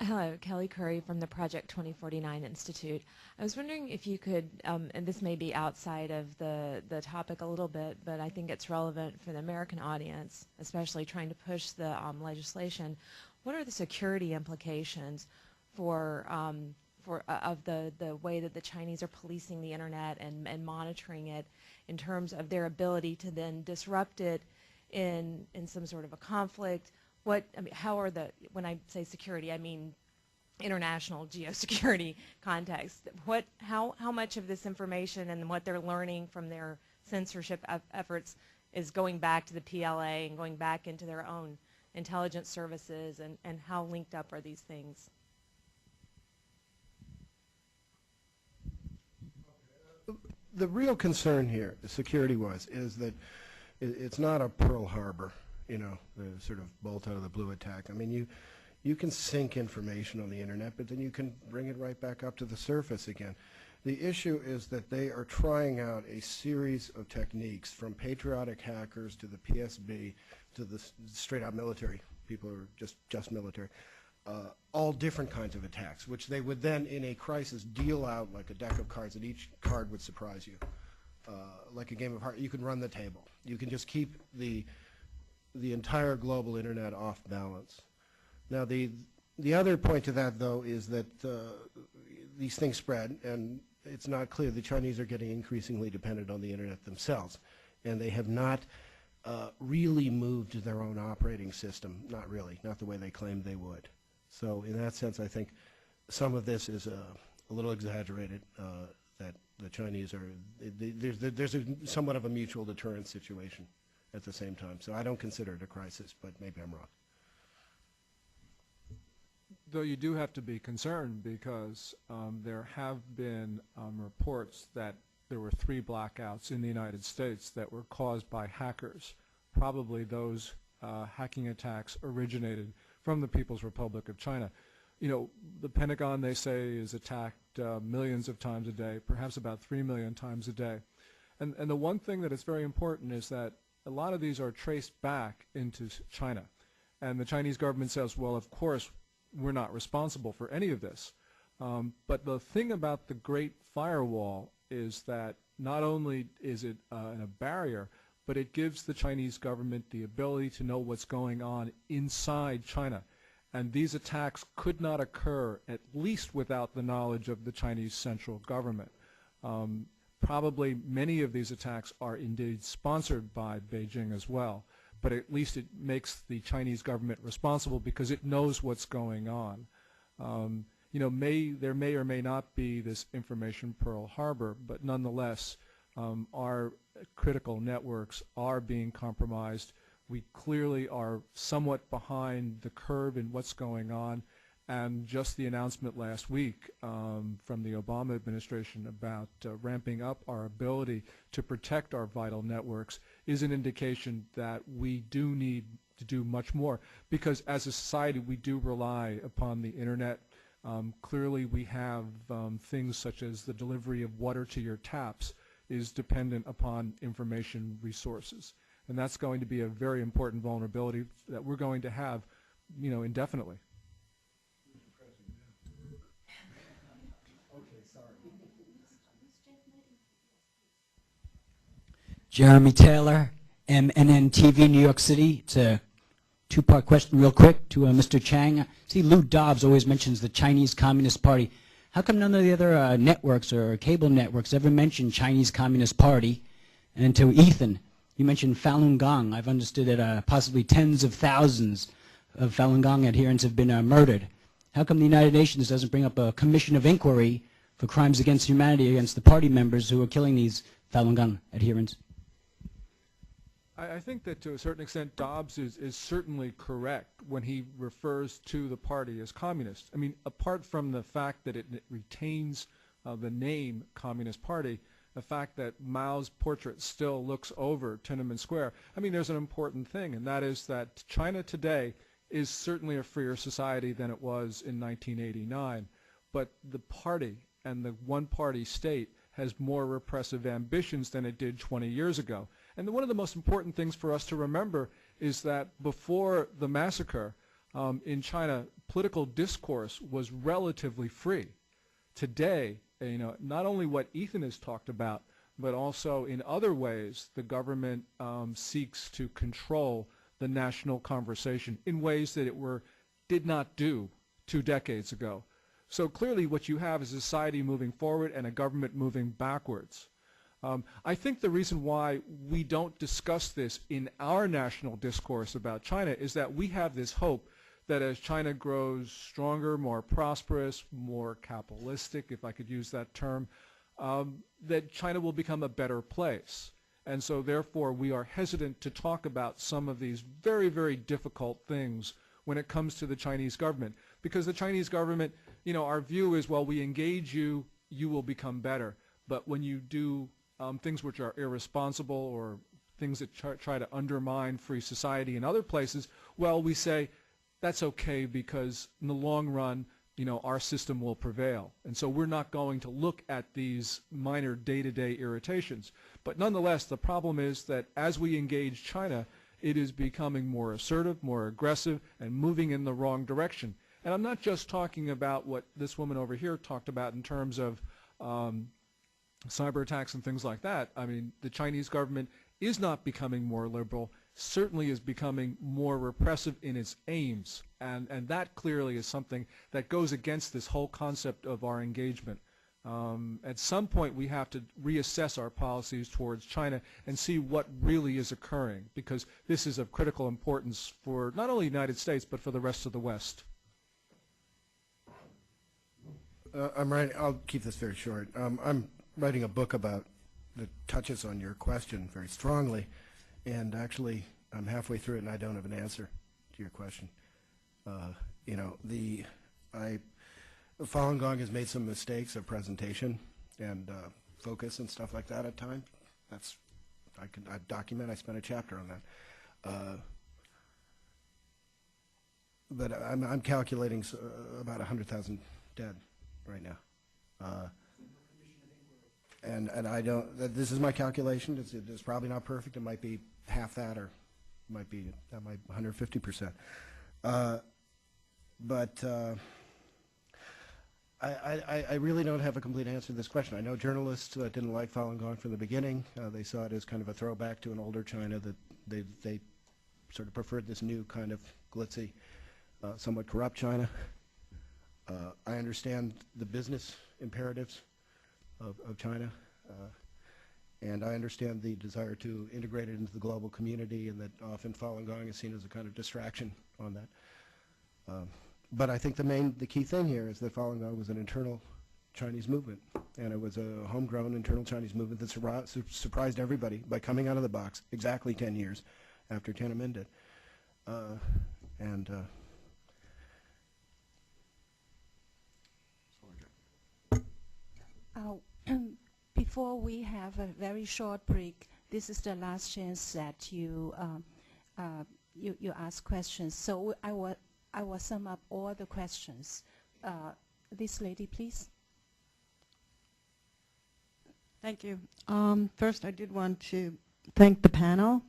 Hello, Kelly Curry from the Project 2049 Institute. I was wondering if you could, and this may be outside of the topic a little bit, but I think it's relevant for the American audience, especially trying to push the legislation. What are the security implications of the way that the Chinese are policing the internet and monitoring it in terms of their ability to then disrupt it in some sort of a conflict? How are when I say security, I mean international geosecurity context. How much of this information and what they're learning from their censorship efforts is going back to the PLA and going back into their own intelligence services, and how linked up are these things? The real concern here, security-wise, is that it's not a Pearl Harbor, the sort of bolt out of the blue attack. I mean, you can sync information on the internet, but then you can bring it right back up to the surface again. The issue is that they are trying out a series of techniques, from patriotic hackers to the PSB to the straight-out military. People are just military. All different kinds of attacks, which they would then, in a crisis, deal out like a deck of cards, and each card would surprise you. Like a game of hearts, you can run the table. You can just keep the entire global internet off balance. Now, the other point to that, though, is that these things spread, and it's not clear. The Chinese are getting increasingly dependent on the internet themselves, and they have not really moved to their own operating system. Not really, not the way they claimed they would. So in that sense, I think some of this is a little exaggerated, that the Chinese are, there's somewhat of a mutual deterrence situation at the same time. So I don't consider it a crisis, but maybe I'm wrong. Though you do have to be concerned, because there have been reports that there were 3 blackouts in the United States that were caused by hackers. Probably those hacking attacks originated from the People's Republic of China. The Pentagon, they say, is attacked millions of times a day, perhaps about 3 million times a day. And the one thing that is very important is that a lot of these are traced back into China. And the Chinese government says, well, of course, we're not responsible for any of this. But the thing about the Great Firewall is that not only is it a barrier, but it gives the Chinese government the ability to know what's going on inside China. And these attacks could not occur, at least without the knowledge of the Chinese central government. probably many of these attacks are indeed sponsored by Beijing as well, but at least it makes the Chinese government responsible because it knows what's going on. You know, there may or may not be this information Pearl Harbor, but nonetheless, our critical networks are being compromised. We clearly are somewhat behind the curve in what's going on, and just the announcement last week from the Obama administration about ramping up our ability to protect our vital networks is an indication that we do need to do much more, because as a society we do rely upon the internet. Clearly we have things such as the delivery of water to your taps is dependent upon information resources, and that's going to be a very important vulnerability that we're going to have, you know, indefinitely. Jeremy Taylor, MNN TV, New York City. It's a two-part question real quick to Mr. Chang. See, Lou Dobbs always mentions the Chinese Communist Party. How come none of the other networks or cable networks ever mention Chinese Communist Party? And to Ethan, you mentioned Falun Gong. I've understood that possibly tens of thousands of Falun Gong adherents have been murdered. How come the United Nations doesn't bring up a commission of inquiry for crimes against humanity against the party members who are killing these Falun Gong adherents? I think that to a certain extent Dobbs is certainly correct when he refers to the party as communist. I mean, apart from the fact that it retains the name Communist Party, the fact that Mao's portrait still looks over Tiananmen Square, I mean, there's an important thing, and that is that China today is certainly a freer society than it was in 1989, but the party and the one-party state has more repressive ambitions than it did 20 years ago. And one of the most important things for us to remember is that before the massacre in China, political discourse was relatively free. Today, you know, not only what Ethan has talked about, but also in other ways, the government seeks to control the national conversation in ways that it did not do 2 decades ago. So clearly what you have is a society moving forward and a government moving backwards. I think the reason why we don't discuss this in our national discourse about China is that we have this hope that as China grows stronger, more prosperous, more capitalistic, if I could use that term, that China will become a better place. And so therefore we are hesitant to talk about some of these very, very difficult things when it comes to the Chinese government. Because the Chinese government, you know, our view is, well, we engage you, you will become better. But when you do things which are irresponsible or things that try to undermine free society in other places, well, we say that's okay because in the long run, you know, our system will prevail. And so we're not going to look at these minor day-to-day irritations. But nonetheless, the problem is that as we engage China, it is becoming more assertive, more aggressive, and moving in the wrong direction. And I'm not just talking about what this woman over here talked about in terms of cyber attacks and things like that. I mean, the Chinese government is not becoming more liberal, certainly is becoming more repressive in its aims. And that clearly is something that goes against this whole concept of our engagement. At some point, we have to reassess our policies towards China and see what really is occurring, because this is of critical importance for not only the United States, but for the rest of the West. I'll keep this very short. I'm writing a book that touches on your question very strongly, and actually I'm halfway through it and I don't have an answer to your question. You know, Falun Gong has made some mistakes of presentation and focus and stuff like that at times. I document. I spent a chapter on that. But I'm calculating about 100,000 dead right now. And I don't. This is my calculation. It's probably not perfect. It might be half that, or might be 150%. But I really don't have a complete answer to this question. I know journalists didn't like Falun Gong from the beginning. They saw it as kind of a throwback to an older China, that they sort of preferred this new kind of glitzy, somewhat corrupt China. I understand the business imperatives of China. And I understand the desire to integrate it into the global community, and that often Falun Gong is seen as a kind of distraction on that. But I think the key thing here is that Falun Gong was an internal Chinese movement, and it was a homegrown internal Chinese movement that surprised everybody by coming out of the box exactly 10 years after Tiananmen did. Before we have a very short break, this is the last chance that you ask questions. So I will sum up all the questions. This lady, please. Thank you. First, I did want to thank the panel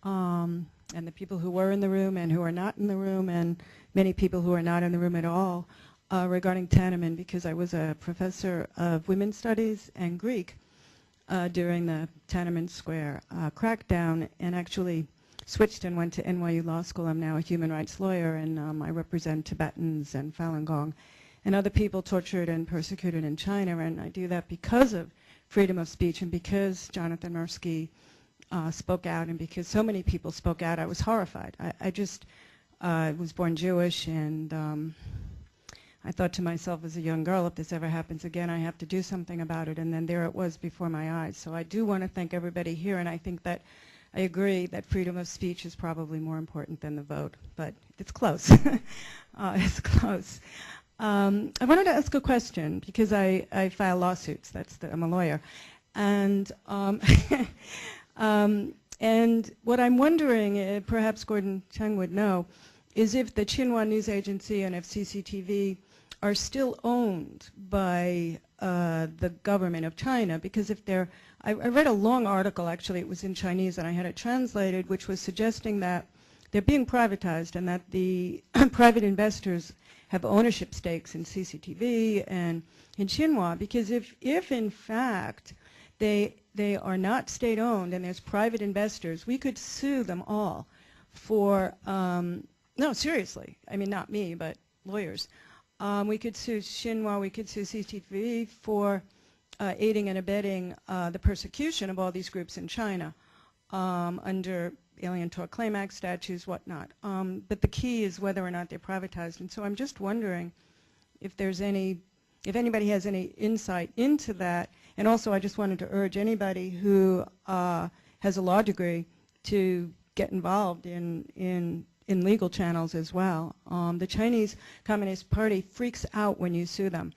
and the people who were in the room and who are not in the room, and many people who are not in the room at all, regarding Tiananmen, because I was a professor of women's studies and Greek during the Tianamen Square crackdown, and actually switched and went to NYU Law School. I'm now a human rights lawyer, and I represent Tibetans and Falun Gong and other people tortured and persecuted in China, and I do that because of freedom of speech and because Jonathan Mirsky spoke out, and because so many people spoke out. I was horrified. I just was born Jewish, and I thought to myself as a young girl, if this ever happens again, I have to do something about it. And then there it was before my eyes. So I do want to thank everybody here, and I think that I agree that freedom of speech is probably more important than the vote, but it's close. It's close. I wanted to ask a question because I file lawsuits. I'm a lawyer, and and what I'm wondering, perhaps Gordon Cheng would know, is if the Xinhua News Agency and if CCTV are still owned by the government of China, because if they're, I read a long article, actually it was in Chinese and I had it translated, which was suggesting that they're being privatized and that the private investors have ownership stakes in CCTV and in Xinhua, because if in fact they are not state-owned and there's private investors, we could sue them all for, no, seriously, I mean not me, but lawyers. We could sue Xinhua, we could sue CCTV for aiding and abetting the persecution of all these groups in China under Alien Tort Claim Act statutes, whatnot. But the key is whether or not they're privatized. And so I'm just wondering if anybody has any insight into that. And also I just wanted to urge anybody who has a law degree to get involved in legal channels as well. The Chinese Communist Party freaks out when you sue them.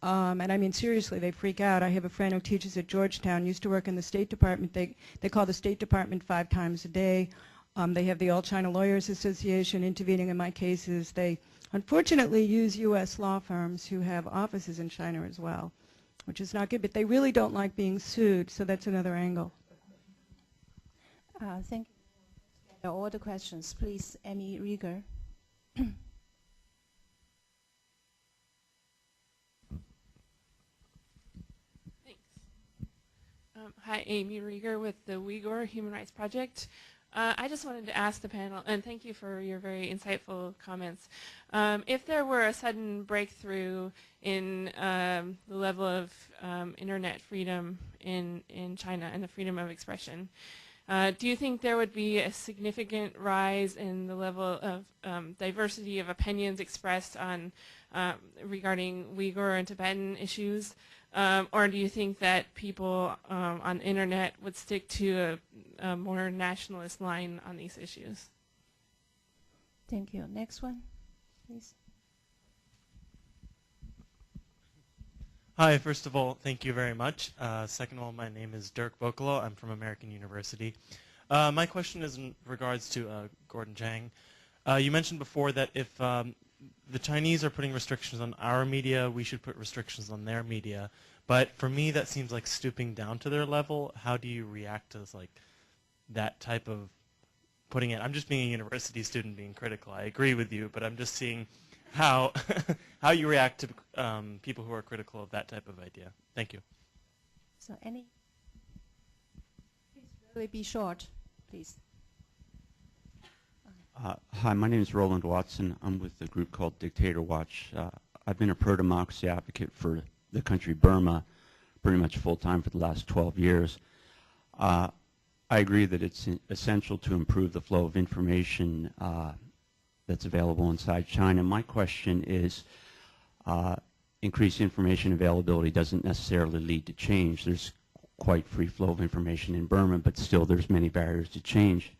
And I mean, seriously, they freak out. I have a friend who teaches at Georgetown, used to work in the State Department. They call the State Department 5 times a day. They have the All China Lawyers Association intervening in my cases. They unfortunately use U.S. law firms who have offices in China as well, which is not good. But they really don't like being sued, so that's another angle. Thank you for all the questions. Please, Amy Rieger. Hi, Amy Rieger with the Uyghur Human Rights Project. I just wanted to ask the panel, and thank you for your very insightful comments. If there were a sudden breakthrough in the level of internet freedom in China and the freedom of expression, do you think there would be a significant rise in the level of diversity of opinions expressed on regarding Uyghur and Tibetan issues? Or do you think that people on the internet would stick to a more nationalist line on these issues? Thank you. Next one, please. Hi, first of all, thank you very much. Second of all, my name is Dirk Bokolo. I'm from American University. My question is in regards to Gordon Chang. You mentioned before that if the Chinese are putting restrictions on our media, we should put restrictions on their media. But for me, that seems like stooping down to their level. How do you react to like that type of putting it? I'm just being a university student being critical. I agree with you, but I'm just seeing how how you react to people who are critical of that type of idea. Thank you. So please really be short, please. Hi, my name is Roland Watson. I'm with a group called Dictator Watch. I've been a pro-democracy advocate for the country Burma pretty much full-time for the last 12 years. I agree that it's essential to improve the flow of information that's available inside China. My question is, increased information availability doesn't necessarily lead to change. There's quite free flow of information in Burma, but still there's many barriers to change.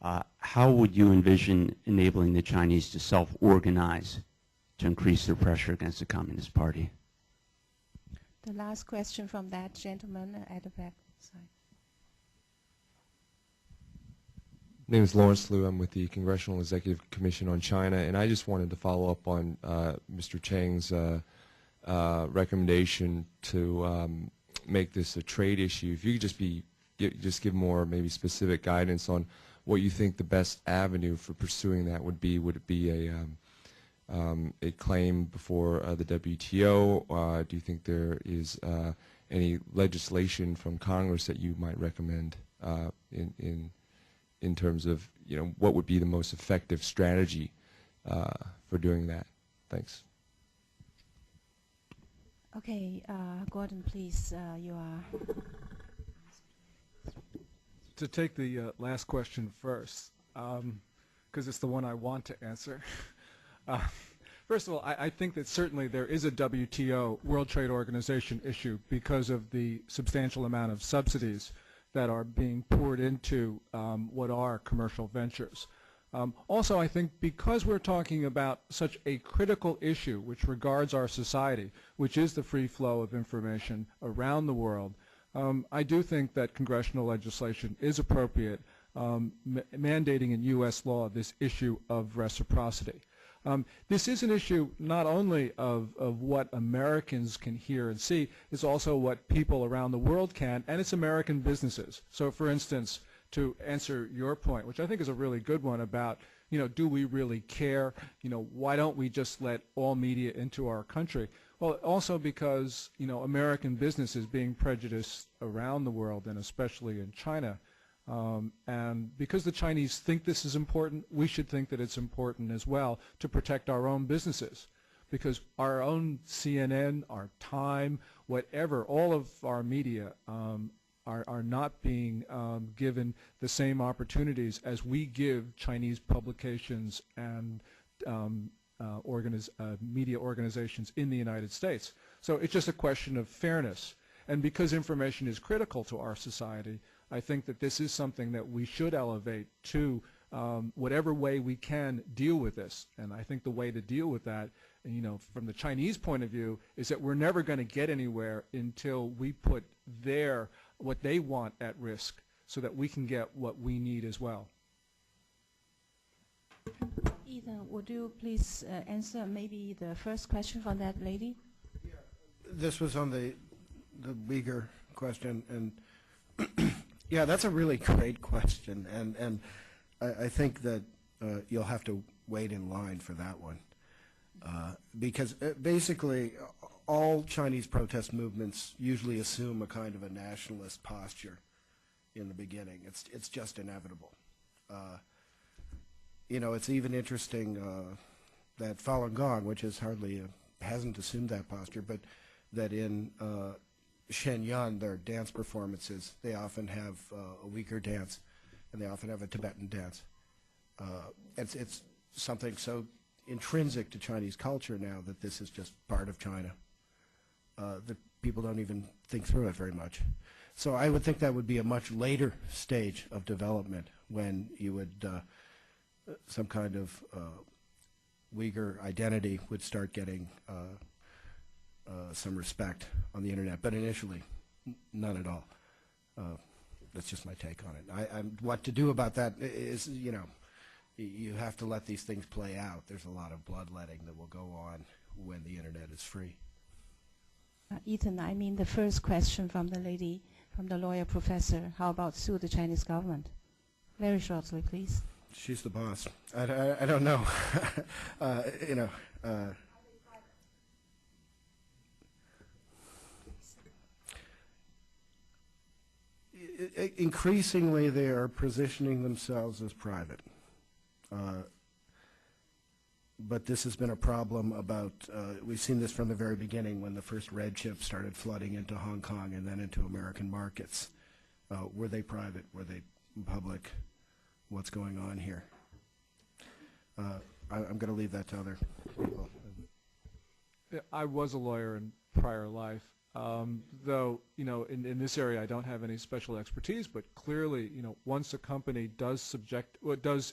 How would you envision enabling the Chinese to self-organize to increase their pressure against the Communist Party? The last question from that gentleman at the back side. My name is Lawrence Liu. I'm with the Congressional Executive Commission on China, and I just wanted to follow up on Mr. Chang's recommendation to make this a trade issue. If you could just give more maybe specific guidance on what you think the best avenue for pursuing that would be. Would it be a claim before the WTO? Do you think there is any legislation from Congress that you might recommend in terms of, you know, what would be the most effective strategy for doing that? Thanks. Okay, Gordon, please, you are. To take the last question first, because it's the one I want to answer. First of all, I think that certainly there is a WTO, World Trade Organization issue because of the substantial amount of subsidies that are being poured into what are commercial ventures. Also, I think because we're talking about such a critical issue which regards our society, which is the free flow of information around the world, I do think that congressional legislation is appropriate, mandating in U.S. law this issue of reciprocity. This is an issue not only of what Americans can hear and see, it's also what people around the world can, and it's American businesses. So, for instance, to answer your point, which I think is a really good one about, you know, do we really care? You know, why don't we just let all media into our country? Well, also because, you know, American business is being prejudiced around the world, and especially in China. And because the Chinese think this is important, we should think that it's important as well to protect our own businesses. Because our own CNN, our Time, whatever, all of our media are not being given the same opportunities as we give Chinese publications and media organizations in the United States. So it's just a question of fairness. And because information is critical to our society, I think that this is something that we should elevate to whatever way we can deal with this. And I think the way to deal with that, you know, from the Chinese point of view, is that we're never going to get anywhere until we put what they want at risk so that we can get what we need as well. Ethan, would you please answer maybe the first question from that lady? Yeah. This was on the Uyghur question, and yeah, that's a really great question, and I think that you'll have to wait in line for that one, because basically all Chinese protest movements usually assume a kind of a nationalist posture in the beginning. It's just inevitable. You know, it's even interesting that Falun Gong, which is hasn't assumed that posture, but that in Shenyang, their dance performances, they often have a Uyghur dance, and they often have a Tibetan dance. It's something so intrinsic to Chinese culture now that this is just part of China, that people don't even think through it very much. So I would think that would be a much later stage of development when you would, some kind of Uyghur identity would start getting some respect on the internet, but initially, none at all. That's just my take on it. What to do about that is, you know, you have to let these things play out. There's a lot of bloodletting that will go on when the internet is free. Ethan, I mean the first question from the lady, from the lawyer professor, how about sue the Chinese government? Very shortly, please. She's the boss. I don't know. You know. Increasingly, they are positioning themselves as private. But this has been a problem about, we've seen this from the very beginning when the first red chips started flooding into Hong Kong and then into American markets. Were they private? Were they public? What's going on here? I'm going to leave that to other people. Yeah, I was a lawyer in prior life, though, in this area I don't have any special expertise, but clearly, once a company does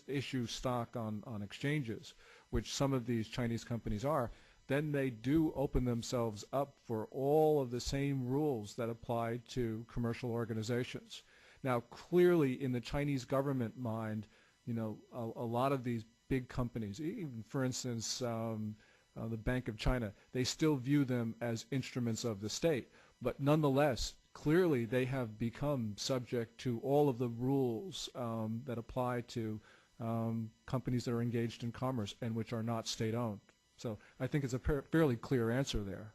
issue stock on exchanges, which some of these Chinese companies are, then they do open themselves up for all of the same rules that apply to commercial organizations. Now, clearly, in the Chinese government mind, a lot of these big companies, even, for instance, the Bank of China, they still view them as instruments of the state. But nonetheless, clearly they have become subject to all of the rules that apply to companies that are engaged in commerce and which are not state-owned. So I think it's a fairly clear answer there.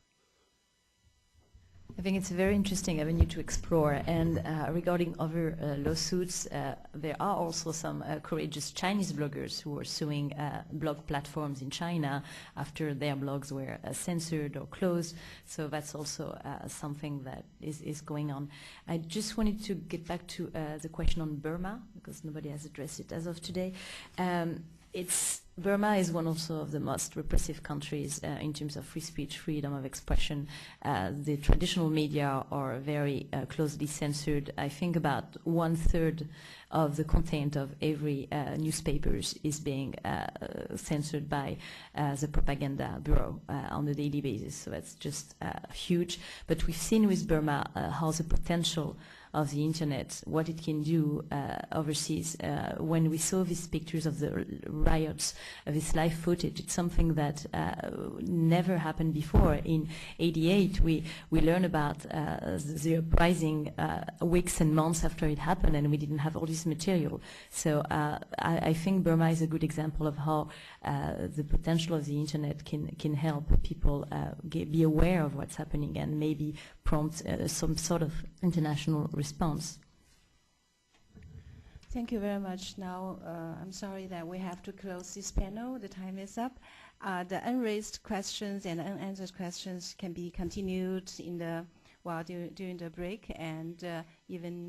I think it's a very interesting avenue to explore. And regarding other lawsuits, there are also some courageous Chinese bloggers who are suing blog platforms in China after their blogs were censored or closed. So that's also something that is going on. I just wanted to get back to the question on Burma, because nobody has addressed it as of today. Burma is one also of the most repressive countries in terms of free speech, freedom of expression. The traditional media are very closely censored. I think about 1/3 of the content of every newspapers is being censored by the propaganda bureau on a daily basis. So that's just huge. But we've seen with Burma how the potential of the internet, what it can do overseas. When we saw these pictures of the riots, this live footage, it's something that never happened before. In '88, we learned about the uprising weeks and months after it happened, and we didn't have all this material. So I think Burma is a good example of how the potential of the internet can help people be aware of what's happening and maybe prompt some sort of international response. Thank you very much. Now, I'm sorry that we have to close this panel. The time is up. The unraised questions and unanswered questions can be continued during the break, and even